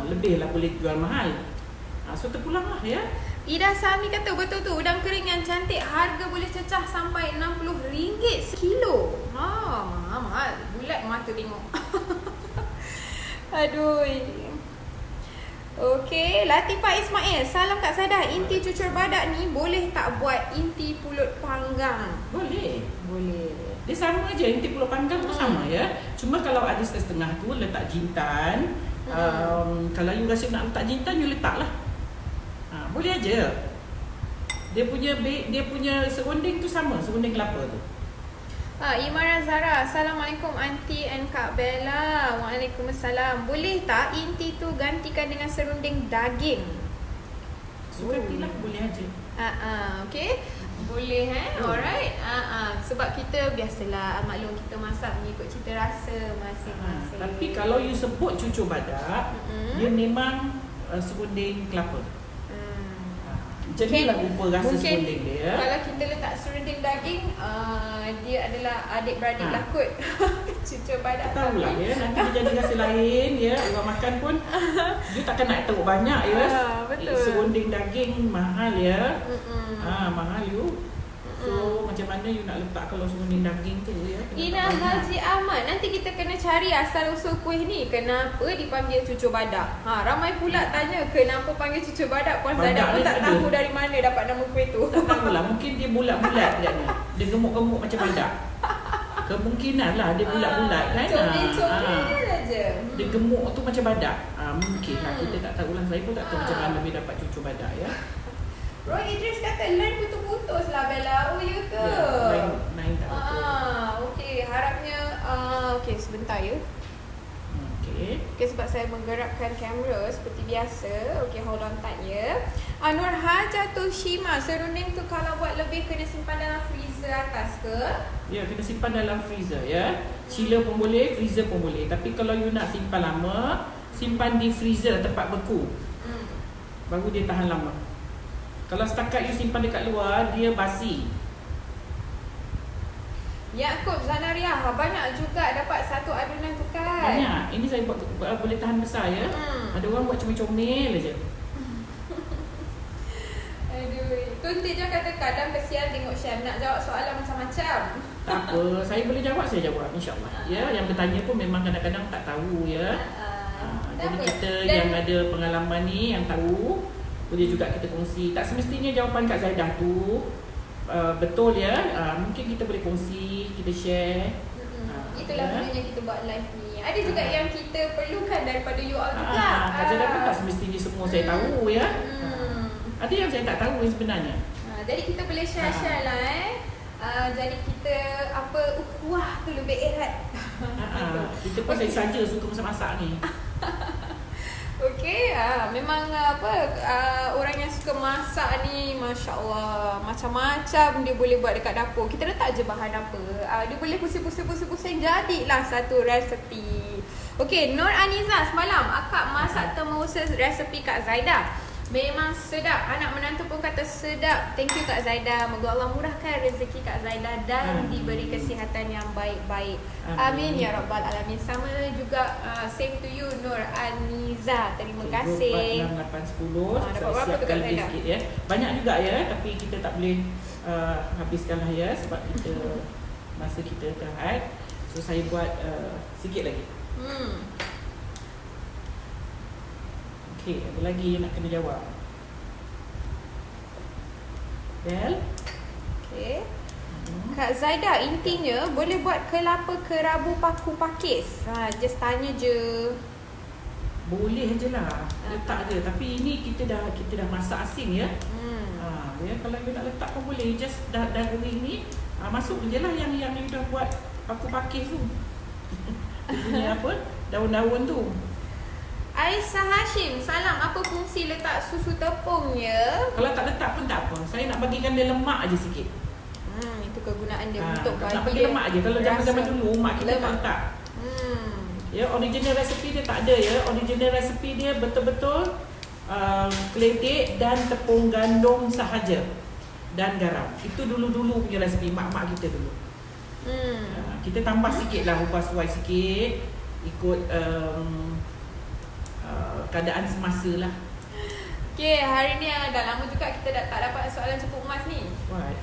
Lebihlah boleh jual mahal. So terpulang lah ya. Ida Sami kata betul tu, udang kering yang cantik harga boleh cecah sampai RM60 sekilo. Mahal. Bulat mata tengok. Aduh. Okey, Latifah Ismail. Salam Kak Zaidah. Inti cucur badak ni boleh tak buat inti pulut panggang? Boleh. Dia sama je, inti pulut panggang tu sama ya. Cuma kalau ada setengah tu letak jintan. Kalau you rasa nak letak jintan, you letak lah. Boleh aja. Dia punya serunding tu sama, serunding kelapa tu. Imara Zara, Assalamualaikum Aunty and Kak Bella. Waalaikumsalam. Boleh tak inti tu gantikan dengan serunding daging? Suka pilih boleh aja. Okay. Boleh alright. Sebab kita biasalah maklum kita masak mengikut cita rasa masing-masing. Tapi kalau you sebut cucur badak, dia memang serunding kelapa. Jadilah rupa rasa serunding dia. Kalau kita letak serunding daging, dia adalah adik-beradik lah kot. Cucur badak. Tahu lah ya, nanti dia jadi rasa lain ya. Orang makan pun dia takkan nak teruk banyak ya. Betul. Serunding daging mahal ya. Mahal you. So macam mana you nak letak kalau serunding daging tu ya? Ina Haji Ahmad, nanti kita kena cari asal usul kuih ni. Kenapa dipanggil cucur badak? Ramai pula tanya kenapa panggil cucur badak. Puan Zaidah pun tak tahu dari mana dapat nama kuih tu. Tak tahulah, mungkin dia bulat-bulat dia gemuk-gemuk macam badak. Kemungkinan lah dia bulat-bulat kan. Comel-comel aja. Dia gemuk tu macam badak. Mungkin lah, kita tak tahu lah. Saya pun tak tahu macam mana dia dapat cucu badak ya. Roy Idris kata line putus-putus lah Bella. Oh ya ke? Lain tak betul. Okey, harapnya okey sebentar ya. Okey. Okey, sebab saya menggerakkan kamera seperti biasa. Okey, hold on tight ya. Nur Hajatushima, serunding tu kalau buat lebih kena simpan dalam freezer atas ke? Ya, kena simpan dalam freezer ya. Chiller pun boleh, freezer pun boleh. Tapi kalau you nak simpan lama, simpan di freezer tempat beku. Baru dia tahan lama. Kalau setakat you simpan dekat luar, dia basi. Yaakob Zanaria, banyak juga dapat satu adunan tu kan? Banyak. Ini saya buat boleh tahan besar ya. Ada orang buat comel-comel aja. Aduh, Tunti je kata kadang kesian tengok Syam nak jawab soalan macam-macam. Tak apa, saya boleh jawab, saya jawab insya-Allah. Ya, yang bertanya pun memang kadang-kadang tak tahu ya. Jadi kita yang ada pengalaman ni yang tahu boleh juga kita kongsi. Tak semestinya jawapan Kak Zaidah tu betul ya. Mungkin kita boleh kongsi, kita share. Itulah gunanya kita buat live ni. Ada juga yang kita perlukan daripada you all juga. Kak Zaidah pun tak semestinya semua saya tahu ya. Ada yang saya tak tahu sebenarnya. Jadi kita boleh share-share lah jadi kita ukhuwah tu lebih erat. Kita pun saya saja suka masak-masak ni. Okey, memang orang yang suka masak ni masya-Allah macam-macam dia boleh buat dekat dapur. Kita letak je bahan apa. Dia boleh pusing-pusing jadilah satu resepi. Okey, Nur Aniza semalam akak masak temusa resepi Kak Zaidah. Memang sedap. Anak menantu pun kata sedap. Thank you Kak Zaidah. Moga Allah murahkan rezeki Kak Zaidah dan diberi kesihatan yang baik-baik. Amin ya rabbal alamin. Sama juga same to you Nur Aniza. Terima kasih. 8, 10. Dapat berapa tu Kak Zaidah? Sikit ya. Banyak juga ya, tapi kita tak boleh habiskanlah ya sebab kita masa kita terhad. So saya buat sikit lagi. Okey, ada lagi yang nak kena jawab. Bel? Okey. Kak Zaidah, intinya boleh buat kelapa kerabu paku pakis. Just tanya je. Boleh je lah. Letak je. Tapi ini kita dah masak asing ya. Ya, kalau you nak letak pun boleh. Just dah goreng ni, masuk je lah yang you dah buat paku pakis tu. Dia punya apa? Daun-daun tu. Aisyah Hashim, salam. Apa fungsi letak susu tepung ya? Kalau tak letak pun tak apa. Saya nak bagikan dia lemak aje sikit. Itu kegunaan dia untuk nak bagi lemak aje. Kalau zaman-zaman dulu mak kita tak letak. Ya, original recipe dia tak ada ya. Original recipe dia betul-betul keledek dan tepung gandum sahaja dan garam. Itu dulu-dulu punya resipi mak-mak kita dulu. Kita tambah sikit lah, ubah suai sikit ikut keadaan semasa lah. Okay, hari ni dah lama juga kita tak dapat soalan cukup emas ni. Right.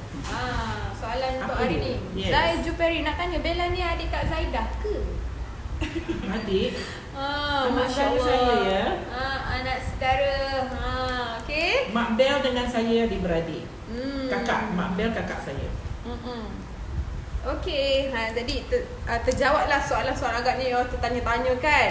Soalan untuk hari ni. Yes. Zai Juperi nak tanya, Bella ni adik Kak Zaidah ke? Adik? Anak Masya saudara Allah. saya ya. Anak saudara. Okay. Mak Bel dengan saya adik-beradik. Kakak, Mak Bel kakak saya. Okey, jadi terjawablah soalan-soalan agak ni tertanya-tanya kan.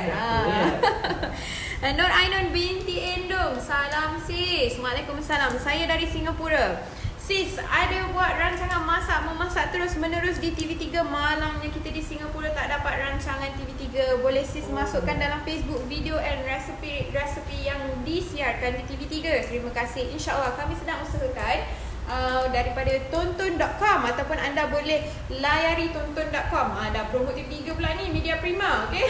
Nur Ainun binti Endong, salam sis. Waalaikumsalam. Saya dari Singapura. Sis, ada buat rancangan memasak terus menerus di TV3. Malangnya kita di Singapura tak dapat rancangan TV3. Boleh sis masukkan dalam Facebook video and resipi yang disiarkan di TV3. Terima kasih. InsyaAllah kami sedang usahakan daripada tonton.com ataupun anda boleh layari tonton.com. Dah promote TV3 pula ni, Media Prima, okey.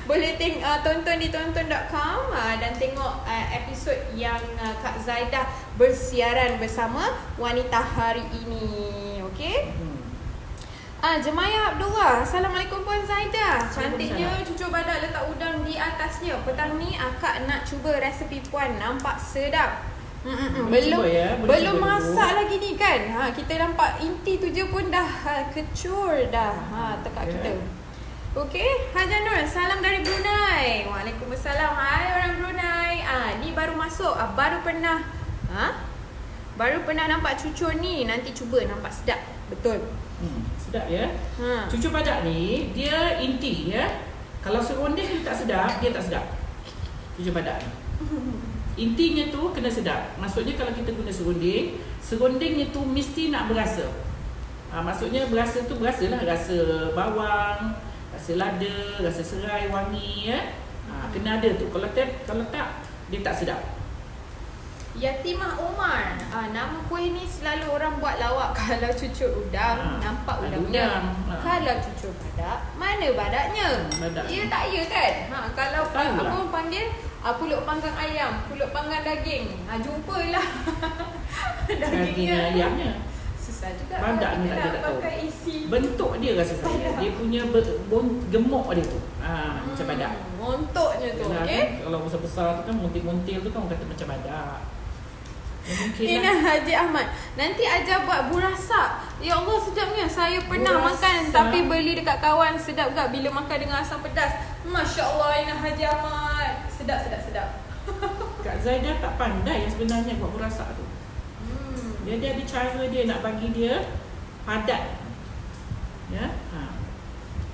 Boleh tonton di tonton.com dan tengok episod yang Kak Zaidah bersiaran bersama wanita hari ini, okey. Jemaya Abdullah, Assalamualaikum Puan Zaidah. Cantiknya cucu badak letak udang di atasnya. Petang ni akak nak cuba resepi Puan, nampak sedap. Belum masak lagi ni kan. Kita nampak inti tu je pun dah kecur dah tekak kita. Okey, Haja Nur, salam dari Brunei. Waalaikumsalam. Hai orang Brunei. Ni baru masuk, baru pernah nampak cucur ni. Nanti cuba, nampak sedap. Betul. Sedap ya. Ha. Cucur badak ni dia inti ya. Kalau serunding tak sedap, dia tak sedap. Cucur badak ni. Intinya tu kena sedap. Maksudnya kalau kita guna serundingnya tu mesti nak berasa. Maksudnya berasa tu berasalah rasa bawang, rasa lada, rasa serai wangi ya. Kena ada tu. Kalau tak dia tak sedap. Yatimah Umar. Nama kuih ni selalu orang buat lawak. Kalau cucur udang, nampak udangnya. Kalau cucur badak, mana badaknya? Badak. Ya tak ya kan? Kalau Tahu lah. abang panggil pulut panggang ayam, pulut panggang daging. Jumpalah Daging ayamnya. Susah juga. Badak ni kita tak nak tahu. pakai isi. Bentuk dia rasa saya. Dia punya gemuk dia tu. Macam badak. Montoknya tu, Yalah, okey? kan, kalau besar-besar tu kan montil-montil tu kan orang kata macam badak. Mungkin Ina Haji Ahmad, nanti ajar buat burasak. Ya Allah sedapnya. Saya pernah Burasak. makan tapi beli dekat kawan. Sedap juga bila makan dengan asam pedas. Masya Allah Ina Haji Ahmad. Sedap. Kak Zaidah tak pandai yang sebenarnya buat burasak tu. Dia ada cara dia nak bagi dia padat. Ya.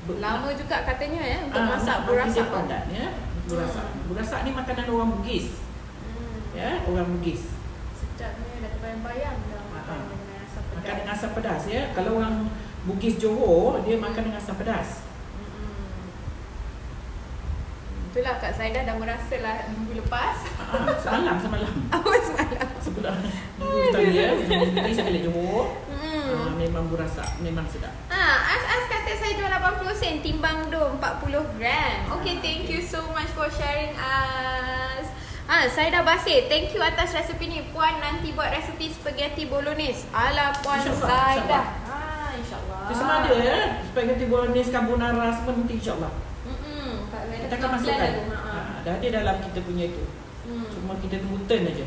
Lama juga katanya ya untuk nak masak bagi dia burasak. padat ya. Burasak. Burasak ni makanan orang Bugis. Ya, orang Bugis. Sedapnya dah terbayang-bayang dah makan dengan asam pedas. Makan dengan asam pedas ya. Kalau orang Bugis Johor dia makan dengan asam pedas. Itulah Kak Zaidah dah merasa lah minggu lepas. Semalam. Semalam. Sebelah minggu tadi ya. Minggu ni saya balik Johor. Memang burasak, memang sedap. As kata saya jual 80 sen, timbang do 40 gram. Okay, thank you so much for sharing As. Saya dah basi. Thank you atas resepi ni. Puan nanti buat resepi spaghetti bolognese. Ala Puan Zaidah. InsyaAllah. Dia sama ada ya. Spaghetti bolognese, carbonara semua nanti insyaAllah. Kak Zaidah Kita akan masukkan. Dah ada dalam kita punya itu. Cuma kita tunggu turn aja.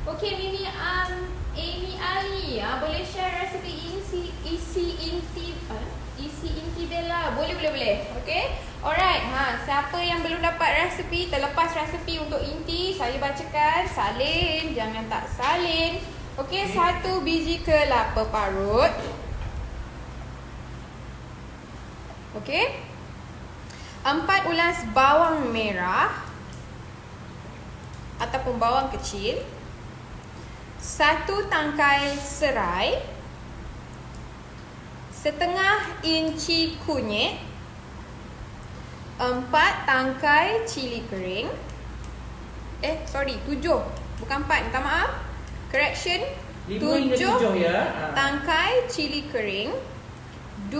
Okay, Mimi Amy Ali, boleh share resepi isi inti Bella. Boleh. Okay. Alright. Siapa yang belum dapat resepi, terlepas resepi untuk inti, saya bacakan. Salin, jangan tak salin. Okay, 1 biji kelapa parut. Okay. 4 ulas bawang merah ataupun bawang kecil. 1 tangkai serai, setengah inci kunyit, 4 tangkai cili kering. 7, bukan 4, minta maaf. Correction. 7 ya. tangkai cili kering, 2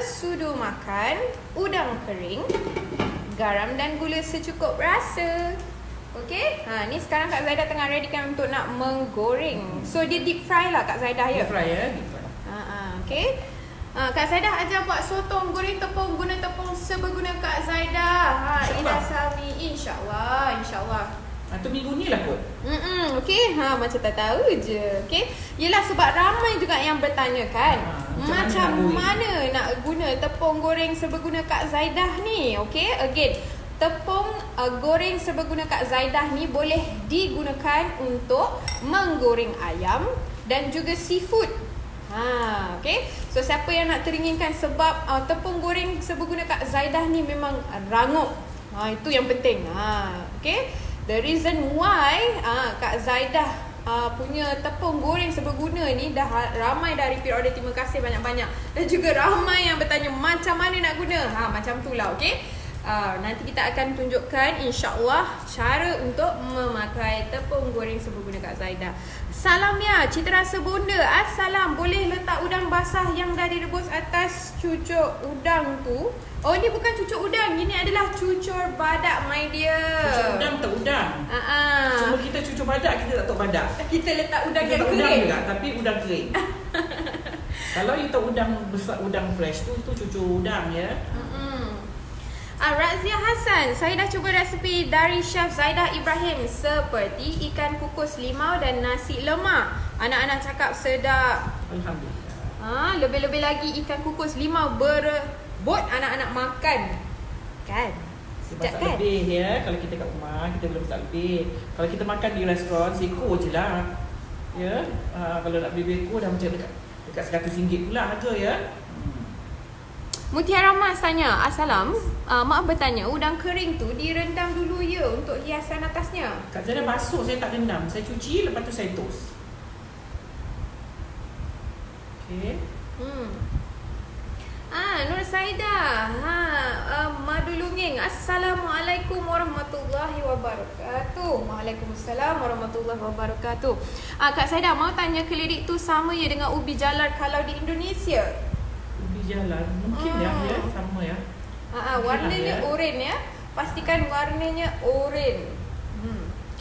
sudu makan udang kering, garam dan gula secukup rasa. Okay, ni sekarang Kak Zaidah tengah readykan untuk nak menggoreng. So dia deep fry lah Kak Zaidah ya. Deep fry ya. Deep fry. Okay. Kak Zaidah ajar buat sotong goreng tepung guna tepung seberguna Kak Zaidah. Indah Sami, insyaAllah. Tu minggu ni lah kot. Okay, macam tak tahu je. Okay, yelah sebab ramai juga yang bertanya kan, macam mana nak guna tepung goreng seberguna Kak Zaidah ni. Okay, again, tepung goreng seberguna Kak Zaidah ni boleh digunakan untuk menggoreng ayam dan juga seafood. Okay. So siapa yang nak teringinkan, sebab tepung goreng seberguna Kak Zaidah ni memang rangup. Itu yang penting. Okay. The reason why Kak Zaidah punya tepung goreng seberguna ni dah ramai dah repeat order. Terima kasih banyak-banyak. Dan juga ramai yang bertanya macam mana nak guna. Macam tu lah. Okay. Nanti kita akan tunjukkan insyaAllah cara untuk memakai tepung goreng seberguna Kak Zaidah. Salam ya, Cita Rasa Bonda. Assalam, boleh letak udang basah yang dah direbus atas cucur udang tu? Oh, ni bukan cucur udang, ini adalah cucur badak my dear. Cucur udang tak udang. Cuma kita cucur badak, kita tak tahu badak. Kita letak udang kita yang udang kering juga, tapi udang kering. Kalau you tahu udang besar, udang fresh tu cucur udang ya. Razia Hassan, saya dah cuba resepi dari Chef Zaidah Ibrahim seperti ikan kukus limau dan nasi lemak. Anak-anak cakap sedap. Alhamdulillah. Lebih-lebih lagi ikan kukus limau berebut anak-anak makan. Kan? Masak kan? Lebih ya. Kalau kita kat rumah, kita boleh masak lebih. Kalau kita makan di restoran, seko je lah. Ya. Kalau nak beli beko dah macam dekat Dekat RM100 pula harga ya. Mutiara Mas tanya, Assalam, maaf bertanya, udang kering tu direndam dulu ya untuk hiasan atasnya? Kak Zara basuh, saya tak rendam. Saya cuci, lepas tu saya toast. Okay. Nur Saida, Madu Lunging. Assalamualaikum warahmatullahi wabarakatuh. Waalaikumsalam warahmatullahi wabarakatuh. Kak Saida mau tanya, kelirik tu sama ya dengan ubi jalar kalau di Indonesia? Ubi jalan, mungkin ya sama ya. Warnanya oranye ya. Pastikan warnanya oranye.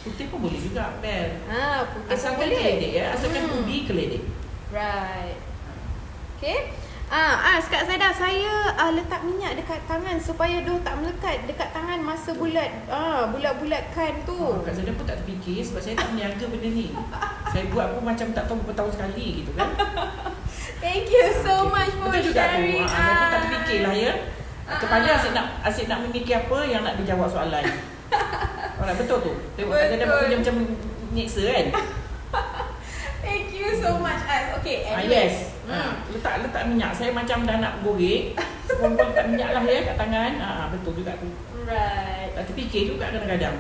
Putih pun boleh juga, Ben. Putih Asalkan boleh. keledek ya, asalkan ubi keledek. Right. Okay. Kak Zada, saya letak minyak dekat tangan supaya dough tak melekat dekat tangan masa bulat. Bulat-bulatkan tu. Kak Zada pun tak terfikir sebab saya tak meniaga benda ni. Saya buat pun macam tak tahu berapa tahun sekali gitu kan. Thank you so much for betul juga sharing. tu. Saya pun tak terfikir lah ya. Kepada asyik nak memikir apa yang nak dijawab soalan. Betul tu. Tengok Kak Zada buat macam nyeksa kan. Thank you so much, Az. Okay, yes. Letak minyak. Saya macam dah nak goreng. Sekompol letak minyak lah ya kat tangan. Betul juga tu. Right. Tak terfikir juga kadang-kadang.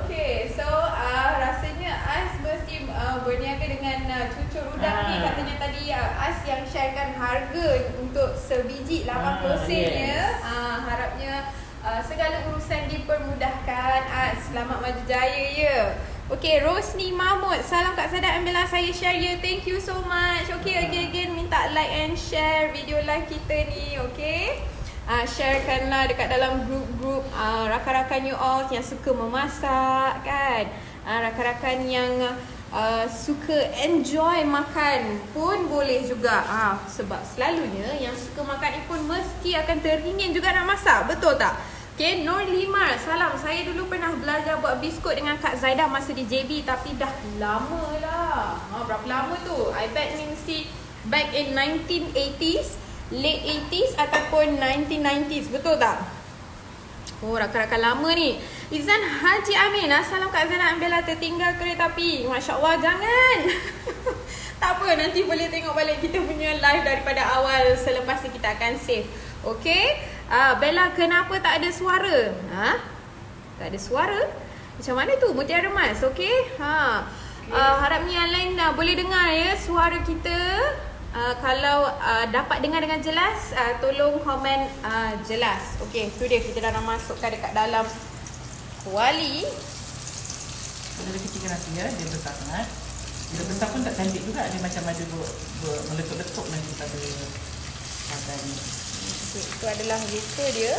Okay. So, rasanya Az mesti berniaga dengan cucur udang ni. Katanya tadi Az yang sharekan harga untuk sebiji 80 sen ya. Harapnya segala urusan dipermudahkan. Az, selamat maju jaya ya. Okay, Rosni Mahmud. Salam Kak Sada, ambillah saya share ya. Thank you so much. Okay, again minta like and share video live kita ni. Okay, sharekanlah dekat dalam grup-grup rakan-rakan you all yang suka memasak kan. Rakan-rakan yang suka enjoy makan pun boleh juga. Sebab selalunya yang suka makan ni pun mesti akan teringin juga nak masak. Betul tak? Okay, Nur Limar, salam. Saya dulu pernah belajar buat biskut dengan Kak Zaida masa di JB, tapi dah lama lah. Berapa lama tu? I bet ni mesti back in 1980s, late 80s ataupun 1990s. Betul tak? Rakan-rakan lama ni. Izan Haji Amin, salam Kak Zaida, ambillah tertinggal kereta api. Masya Allah, jangan. Tak apa, nanti boleh tengok balik kita punya live daripada awal. Selepas ni kita akan save. Okay. Bella, kenapa tak ada suara? Tak ada suara? Macam mana tu? Mutiara Mas, okay? Harapnya yang lain boleh dengar ya suara kita. Kalau dapat dengar dengan jelas, tolong komen jelas. Okay, tu dia, kita dah nak masukkan dekat dalam kuali. Dia kecilkan nanti ya, dia besar sangat. Dia besar pun tak cantik juga, dia macam ada meletup-letup nanti pada makan ni. Itu adalah wafer dia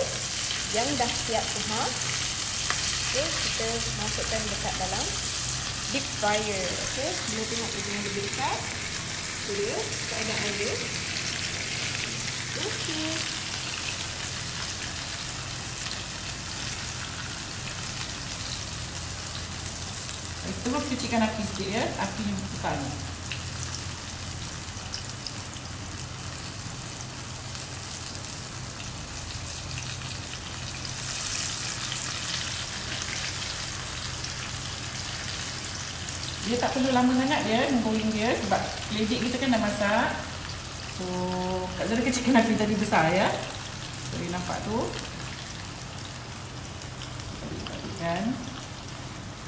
yang dah siap tu. Okay, kita masukkan dekat dalam deep fryer. Okay, boleh tengok dia dengan lebih dekat. Itu dia keadaan dia. Okay. Terus kecilkan api sikit ya, api yang besar ni. Dia tak perlu lama sangat dia menggoreng dia sebab keledek kita kan dah masak. So, Kak Zara kecilkan api tadi besar ya. Boleh nampak tu. Kan.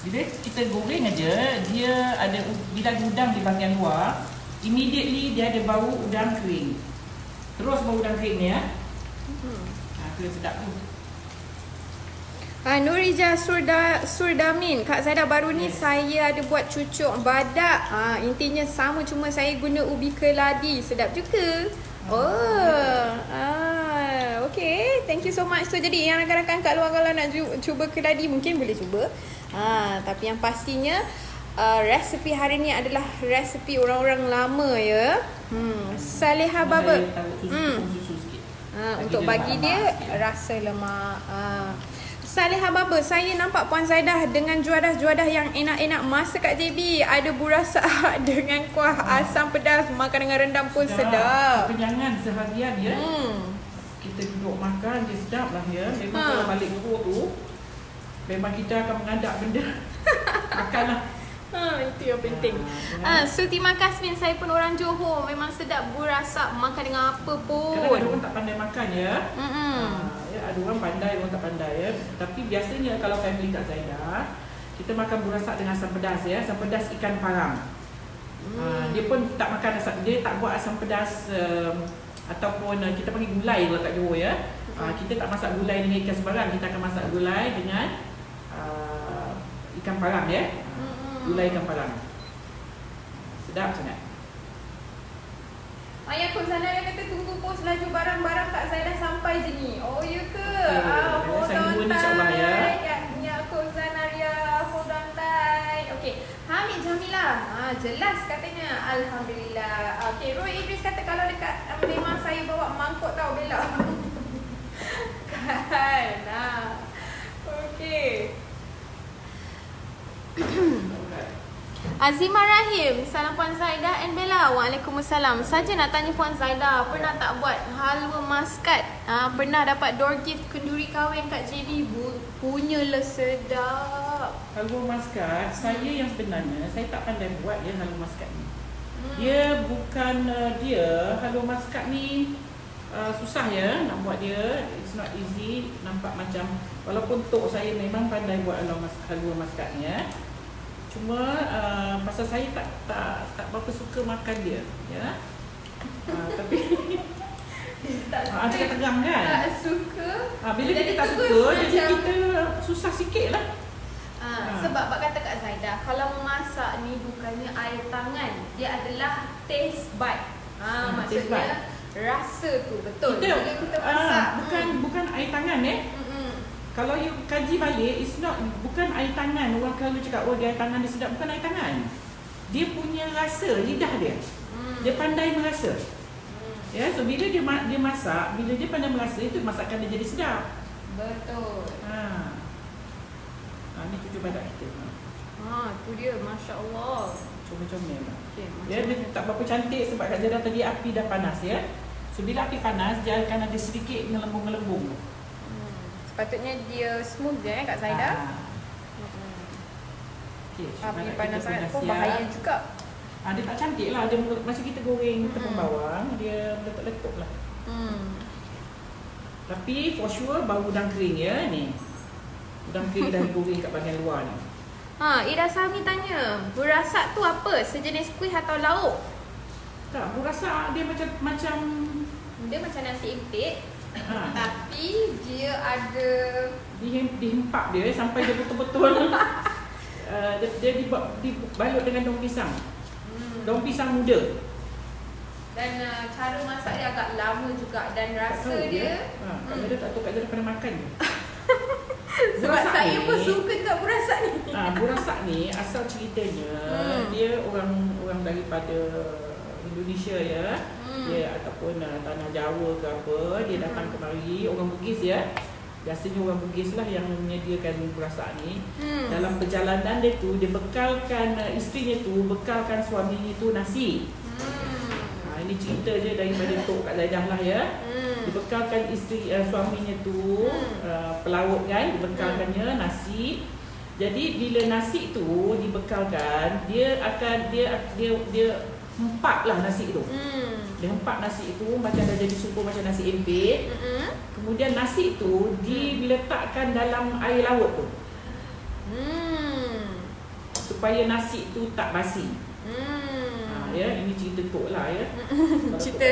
Bila kita goreng aja, dia ada bila udang di bahagian luar, immediately dia ada bau udang kering. Terus bau udang kering ni ya. Itu sedap tu. Nurija Surdamin, Kak Zaida, baru ni saya ada buat cucuk badak. Intinya sama, cuma saya guna ubi keladi. Sedap juga. Okay, thank you so much. So jadi yang rakan-rakan kat luar kalau nak cuba keladi mungkin boleh cuba. Tapi yang pastinya resepi hari ni adalah resepi orang-orang lama ya. Saleha Baba. Untuk bagi dia rasa lemak. Saleha Baba, saya nampak Puan Zaidah dengan juadah-juadah yang enak-enak masa kat JB. Ada burasa dengan kuah asam pedas, makan dengan rendang pun sedap. Kekenyangan seharian ya. Kita duduk makan, dia sedap lah ya. Memang kalau balik buruk tu, memang kita akan mengadap benda. Makanlah. Itu yang penting. So terima kasih, saya pun orang Johor. Memang sedap berasap makan dengan apa pun. Kadang-kadang orang tak pandai makan ya. Ya, ada orang pandai, orang tak pandai ya. Tapi biasanya kalau family Kak Zaidah, kita makan burasak dengan asam pedas ya. Asam pedas ikan parang. Dia pun tak makan asam, dia tak buat asam pedas ataupun kita panggil gulai kalau kat Johor ya. Kita tak masak gulai dengan ikan sembarang, kita akan masak gulai dengan ikan parang ya. Gulai ikan parang. Sedap sangat. Ayah Kok Zanaria kata tunggu pos laju barang-barang Kak Zaidah sampai je ni. Oh ya ke? Hold saya on tunggu ni insyaAllah ya. Ya Kok Zanaria, hold on tight. Okay, Hamid Jamilah. Jelas katanya. Alhamdulillah. Okay, Roy Idris kata kalau dekat memang saya bawa mangkuk tau Bella. Kan. Okay. Azimah Rahim, salam Puan Zaidah and Bella. Waalaikumsalam. Saja nak tanya Puan Zaidah, pernah tak buat halwa maskat? Pernah dapat door gift kenduri kahwin kat JB? Punyalah sedap. Halwa maskat, saya yang sebenarnya saya tak pandai buat ya halwa maskat ni. Dia bukan halwa maskat ni susah ya nak buat dia. It's not easy. Nampak macam walaupun tok saya memang pandai buat halwa maskat ni ya. Cuma pasal saya tak berapa suka makan dia ya. Tapi cakap tegang kan? Tak suka. Bila kita tak suka, jadi kita susah sikit lah. Sebab kata Kak Zaidah, kalau memasak ni bukannya air tangan, dia adalah taste bud. Maksudnya rasa tu betul. Bila kita masak bukan air tangan Kalau you kaji balik, bukan air tangan. Orang kalau cakap, oh dia air tangan dia sedap. Bukan air tangan. Dia punya rasa, lidah dia. Dia pandai merasa. Ya, so bila dia masak, bila dia pandai merasa, itu masakan dia jadi sedap. Betul. Ni cucu badak kita. Tu dia, Masya Allah. Comel-comel lah. Okay, Dia tak berapa cantik sebab Kak Zaidah tadi api dah panas ya. So bila api panas, dia akan ada sedikit ngelembung-ngelembung. Sepatutnya dia smooth je Kak Zaidah. Okay, api panas sangat pun bahaya juga. Dia tak cantik lah. Dia masa kita goreng tepung bawang, dia meletup-letup lah. Tapi for sure bau udang kering ya ni. Udang kering dah digoreng kat bahagian luar ni. Ida Sami tanya, burasak tu apa? Sejenis kuih atau lauk? Tak, burasak dia macam dia macam nasi empit. Tapi dia ada dihempak dia sampai dia betul-betul dia dibalut dengan daun pisang. Daun pisang muda. Dan cara masak dia agak lama juga dan rasa dia dia tak tahu Kak Zaidah pernah makan je. sebab saya pun suka tak burasak ni. Burasak ni asal ceritanya dia orang daripada Indonesia ya. Dia ataupun tanah Jawa ke apa, dia datang kemari, orang Bugis ya. Biasanya orang Bugis lah yang menyediakan burasak ni. Dalam perjalanan dia tu, dia bekalkan isterinya tu, bekalkan suaminya tu nasi. Ini cerita je daripada Tok Kak Zaidah lah ya. Dibekalkan isteri suaminya tu pelaut kan, dibekalkannya nasi. Jadi bila nasi tu dibekalkan, dia hempak lah nasi tu. Dia hempak nasi itu macam dah jadi subur macam nasi empit. Kemudian nasi tu diletakkan dalam air laut tu. Supaya nasi tu tak basi. Ya, ini cerita tok lah ya. Cerita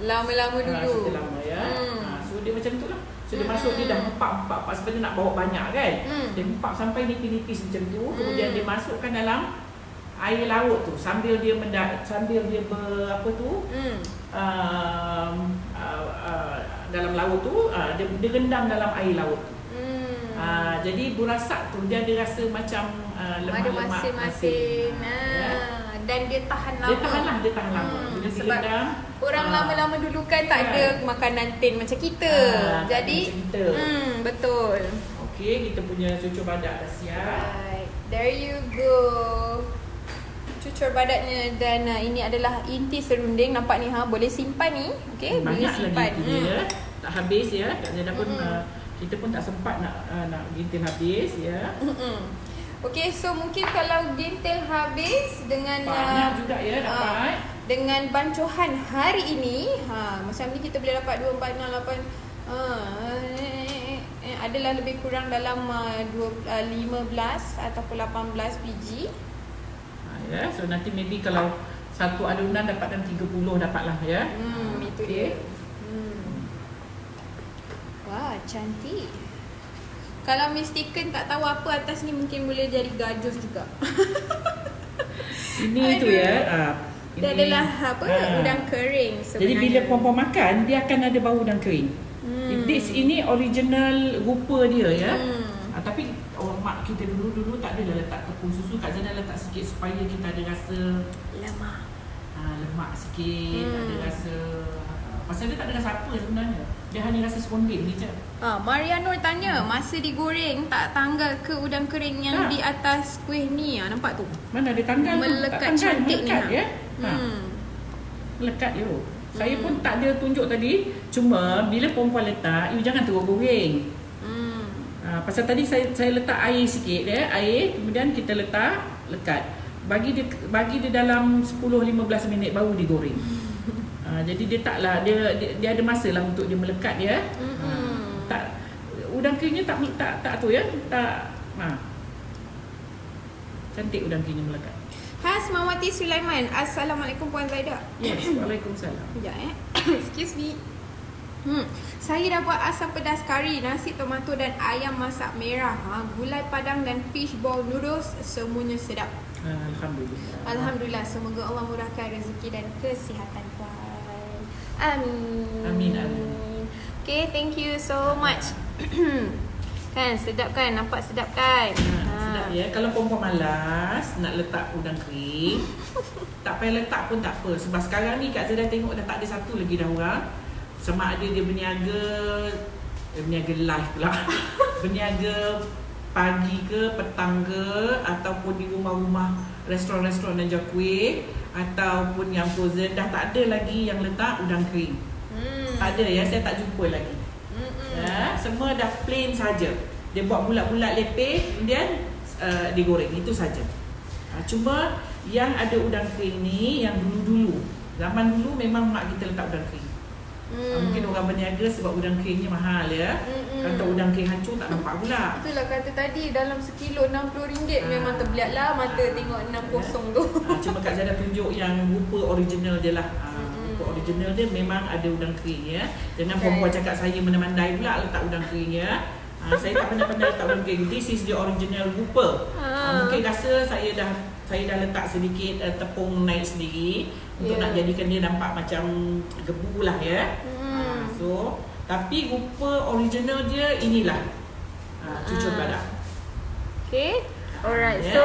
lama-lama dulu. Cerita lama ya. So dia macam tu lah. So dia masuk, dia dah hempak sebenarnya nak bawa banyak kan. Dia hempak sampai nipis-nipis macam tu. Kemudian dia masukkan dalam air laut tu sambil dia dalam laut tu dia rendam dalam air laut tu. Jadi burasak tu dia ada rasa macam lemak-lemak masin. Dan dia tahan lama. Dia tahan lama. Bila sebab direndam, orang lama-lama dulu kan tak ada makanan tin macam kita. Jadi betul. Okey, kita punya cucur badak dah siap. Right. There you go. Cucur badaknya dan ini adalah inti serunding. Nampak ni boleh simpan ni. Okey, boleh simpan. Banyak lagi dia. Tak habis ya. Kak Zaidah pun kita pun tak sempat nak gintil habis ya. Okay, so mungkin kalau gintel habis dengan Banyak juga ya dapat. dengan bancuhan hari ini, macam ni kita boleh dapat 2, 4, 6, 8 adalah lebih kurang dalam 15 ataupun 18 biji. Ya, so nanti maybe kalau satu adunan dapat dalam 30 dapatlah ya. Itu dia. Wah, cantik. Kalau mistaken tak tahu apa atas ni, mungkin boleh jadi gajus juga. Ini tu ya. Dia adalah udang kering sebenarnya. Jadi bila puan-puan makan, dia akan ada bau udang kering. Ini original rupa dia ya. Tapi orang mak kita dulu tak adalah letak tepung susu. Kak Zana letak sikit supaya kita ada rasa lemak. Lemak sikit, ada rasa. Pasal dia tak ada rasa apa sebenarnya. Dia hanya rasa spontan je. Mariano tanya, masa digoreng tak tanggal ke udang kering yang di atas kuih ni? Nampak tu? Mana ada tanggal? Melekat cantik melekat, ni. Ya? Melekat you. Saya pun tak ada tunjuk tadi. Cuma bila perempuan letak, you jangan terus goreng. Pasal tadi saya letak air sikit ya, air, kemudian kita letak lekat. Bagi dia dalam 10-15 minit baru digoreng. Jadi dia taklah dia ada masa lah untuk dia melekat ya. Tak udang keringnya tak tu ya. Tak cantik udang keringnya melekat. Hasmawati Sulaiman. Assalamualaikum Puan Zaidah. Yes, waalaikumsalam. Sekejap excuse me. Saya dah buat asam pedas kari, nasi tomato dan ayam masak merah, gulai padang dan fish ball noodles, semuanya sedap. Alhamdulillah. Alhamdulillah, semoga Allah murahkan rezeki dan kesihatan Puan. Amin. Amin. Okay, thank you so much. Kan sedap kan? Nampak sedap kan? Sedap ya. Kalau perempuan malas nak letak udang kering, tak payah letak pun tak apa. Sebab sekarang ni Kak Zana tengok dah tak ada satu lagi dah orang. Sama ada dia berniaga live pula. Berniaga pagi ke, petang ke, ataupun di rumah-rumah restoran-restoran dan jual kuih, ataupun yang frozen, dah tak ada lagi yang letak udang kering. Tak ada ya, saya tak jumpa lagi. Ya, semua dah plain saja. Dia buat bulat-bulat lepeh, kemudian digoreng, itu saja. Cuma yang ada udang kering ni yang dulu-dulu. Zaman dulu memang mak kita letak udang kering. Mungkin orang berniaga sebab udang keringnya mahal ya. Kalau udang kering hancur tak nampak pula. Itulah kata tadi, dalam sekilo RM60 memang terbeliat lah mata tengok 6 tu. Cuma Kak Zana tunjuk yang rupa original dia lah. Rupa original dia memang ada udang kering ya. Jangan perempuan cakap saya mandai pula letak udang kering ya. Saya tak pandai letak udang kering. This is the original rupa. Mungkin rasa saya dah letak sedikit tepung naik sendiri untuk nak jadikan dia nampak macam gebu lah ya. So tapi rupa original dia inilah cucur badak. Okay. Alright. So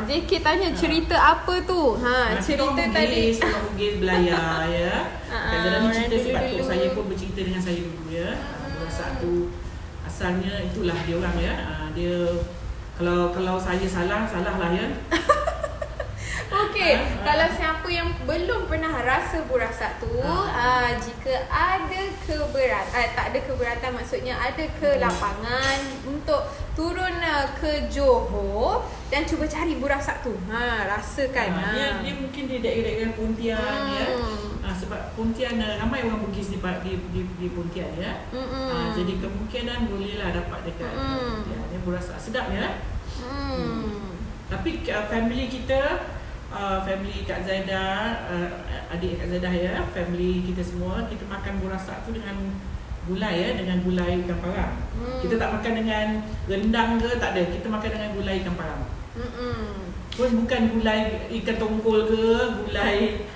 JK tanya cerita apa tu? Cerita tadi orang Bugis Belayar ya. Kadang-kadang ni cerita sebab tu saya pun bercerita dengan saya dulu ya. Masak tu asalnya itulah dia orang ya. Dia kalau saya salah lah ya. Okey, kalau siapa yang belum pernah rasa burasak tu, jika ada keberatan, tak ada keberatan maksudnya ada ke lapangan untuk turun ke Johor dan cuba cari burasak tu. Rasakan. Dia mungkin di daerah Pontian ya. Sebab Pontian ramai orang Bugis di Pontian ya. Jadi kemungkinan bolehlah dapat dekat Pontian. Dia burasak sedap ya. Tapi family kita, family Kak Zaidah, adik Kak Zaidah ya, family kita semua, kita makan burasak tu dengan gulai ya, dengan gulai ikan parang. Kita tak makan dengan rendang ke, tak ada. Kita makan dengan gulai ikan parang. Pun bukan gulai ikan tongkol ke, gulai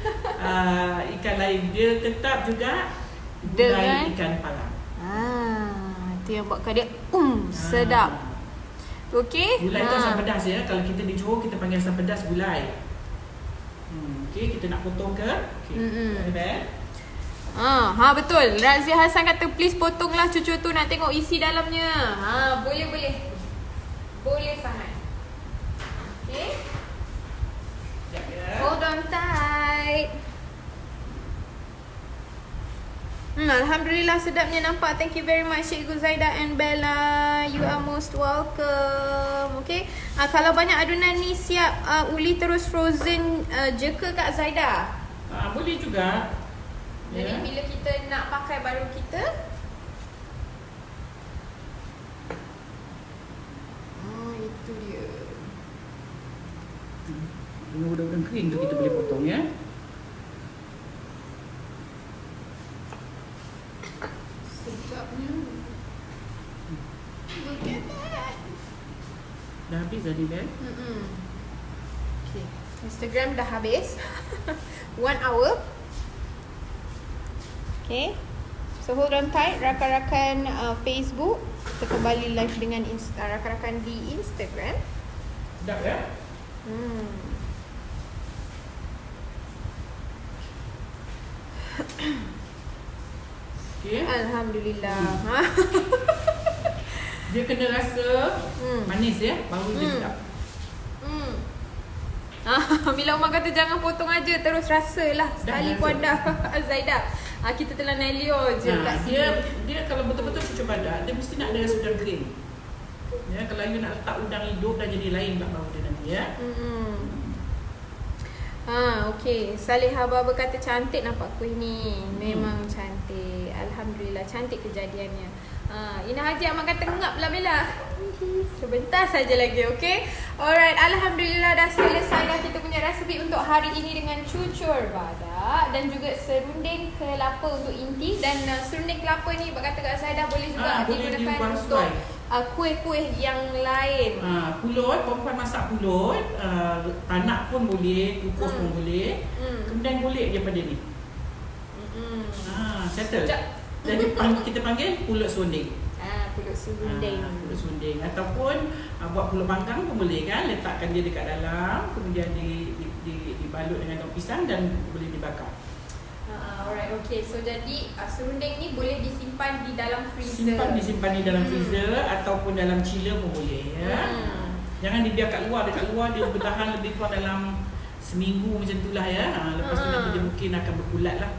ikan lain. Dia tetap juga gulai ikan parang. Itu yang buatkan dia sedap. Okey. Gulai tu asam pedas ya. Kalau kita di Johor kita panggil asam pedas gulai. Okey, kita nak potong ke? Okey. Betul. Razia Hassan kata please potonglah cucu tu, nak tengok isi dalamnya. Boleh. Boleh sangat. Okey. Hold on tight. Alhamdulillah sedapnya nampak. Thank you very much Cikgu Zaida and Bella. You are most welcome. Okay. Kalau banyak adunan ni siap Uli terus frozen je ke Kak Zaida? Boleh juga. Jadi bila kita nak pakai baru kita itu dia. Ini udang-udang kering tu kita boleh potong ya. Sedapnya. Look at that. Dah habis dah ni Bel? Okay. Instagram dah habis. 1 hour. Okay. So hold on tight rakan-rakan Facebook. Kita kembali live dengan rakan-rakan di Instagram. Sedap ya? Okay. Alhamdulillah. Dia kena rasa manis ya, baru dia sedap. Bila Umar kata jangan potong aja, terus rasalah sekali pun dah. Zaida, kita telah Nelio je kat sini. Dia kalau betul-betul cucur badak, dia mesti nak ada rasa udang kering. Ya, kalau you nak letak udang hidup dah jadi lain pula bau dia nanti ya. Okay. Salihah Baba kata cantik nampak kuih ni. Memang cantik. Alhamdulillah cantik kejadiannya. Ina Haji Ahmad kata ngap lah Bella. Sebentar saja lagi, okay? Alright, Alhamdulillah dah selesai dah kita punya resipi untuk hari ini dengan cucur badak dan juga serunding kelapa untuk inti. Dan serunding kelapa ni kata Kak Zaidah boleh juga digunakan untuk kuih-kuih yang lain. Pulut, perempuan masak pulut, tanak pun boleh, kukus pun boleh. Kemudian golek dia pada ni. Settle. Jadi kita panggil pulut serunding. Pulut serunding. Pulut serunding ataupun buat pulut panggang pun boleh kan, letakkan dia dekat dalam, kemudian dibalut dengan daun pisang dan boleh dibakar. Alright, okay. So jadi serunding ni boleh disimpan di dalam freezer. Disimpan di dalam freezer ataupun dalam chiller pun boleh ya. Jangan dibiar kat luar, dekat luar dia bertahan lebih kurang dalam seminggu macam itulah ya. Lepas tu nanti dia mungkin akan berkulat lah.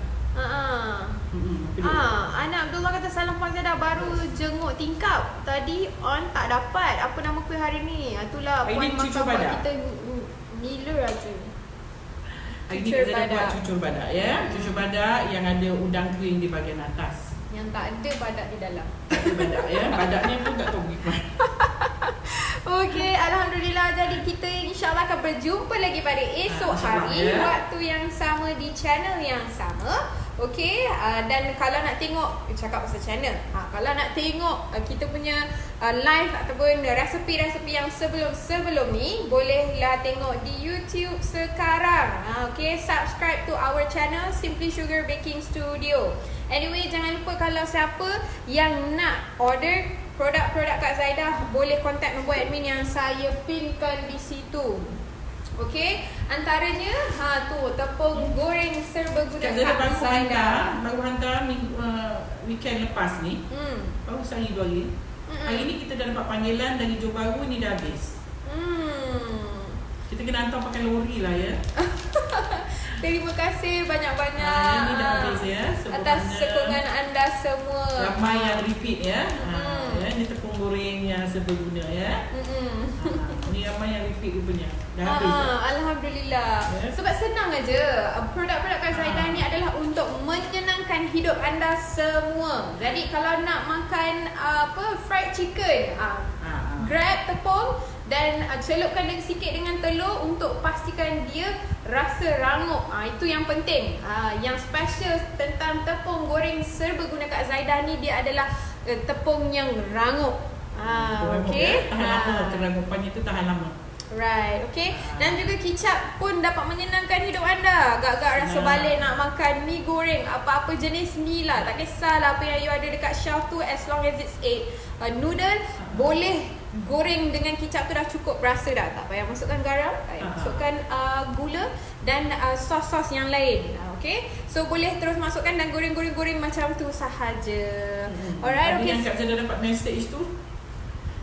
Anak Abdullah kata salam Puan Zaidah, baru jenguk tingkap. Tadi on tak dapat. Apa nama kuih hari ni? Itulah Puan makan buat kita gila aja. Hari ni kita dah buat cucur badak ya. Cucur badak yang ada udang kering di bahagian atas. Yang tak ada badak di dalam. Tak ada badak ya. Badaknya pun tak tahu pergi mana. Okey, Alhamdulillah. Jadi kita insyaAllah akan berjumpa lagi pada esok hari waktu yang sama di channel yang sama. Okey, dan kalau nak tengok, cakap pasal channel, kalau nak tengok kita punya live ataupun resepi-resepi yang sebelum ni, bolehlah tengok di YouTube sekarang. Okey, subscribe to our channel Simply Sugar Baking Studio. Anyway, jangan lupa kalau siapa yang nak order produk-produk Kak Zaidah, boleh contact nombor admin yang saya pinkan di situ. Okey, antaranya tepung goreng serbaguna Kak Zaidah. Baru hantar weekend lepas ni. Baru sehari 2 hari. Hari ni kita dah dapat panggilan dari Johor Bahru, ni dah habis. Kita kena hantar pakai lori lah ya. Terima kasih banyak-banyak ini dah habis ya. atas sokongan anda semua. Ramai yang repeat ya. Ini tepung goreng yang serbaguna ya. Ini ramai yang repeat rupanya. Dah habis. Alhamdulillah. Sebab senang aja. Produk-produk Kak Zaidah ni adalah untuk menyenangkan hidup anda semua. Jadi kalau nak makan fried chicken, grab tepung dan celupkan sikit dengan telur untuk pastikan dia rasa rangup. Itu yang penting. Yang special tentang tepung goreng serbaguna Kak Zaidah ni, dia adalah tepung yang rangup. Okey. Tahan lama, kerangupannya tu tahan lama. Right, okay. Dan juga kicap pun dapat menyenangkan hidup anda. Agak-agak rasa balik nak makan mi goreng, apa-apa jenis mi lah. Tak kisahlah apa yang you ada dekat shelf tu, as long as it's a noodle, boleh goreng dengan kicap tu dah cukup rasa dah. Tak payah masukkan garam, tak payah masukkan gula dan sos-sos yang lain. Okay, so boleh terus masukkan dan goreng-goreng macam tu sahaja. Alright, okay. Yang Kak Zaidah dapat message tu,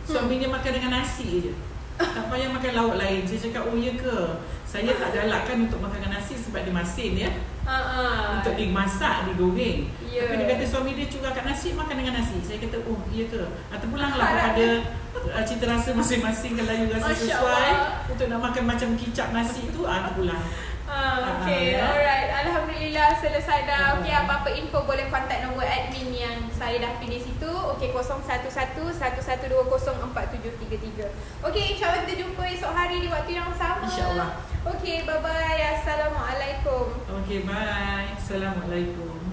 suaminya makan dengan nasi je. Tak payah makan lauk lain. Saya cakap, oh ya ke? Saya tak galakkan untuk makan nasi sebab dia masin ya. Untuk dimasak, digoreng. Ya. Tapi dia kata suami dia curahkan nasi, makan dengan nasi. Saya kata, oh iya ke? Terpulanglah kepada cita rasa masing-masing. Kalau you rasa Masya sesuai Allah. untuk nak makan macam kicap nasi tu, terpulang. Okay, alright. Alhamdulillah selesai dah. Okay, apa-apa info boleh kontak nombor admin yang saya dah pilih situ. Okay, 0111120473. Okay, insyaAllah kita jumpa esok hari di waktu yang sama. InsyaAllah. Okay, bye-bye. Assalamualaikum. Okay, bye. Assalamualaikum.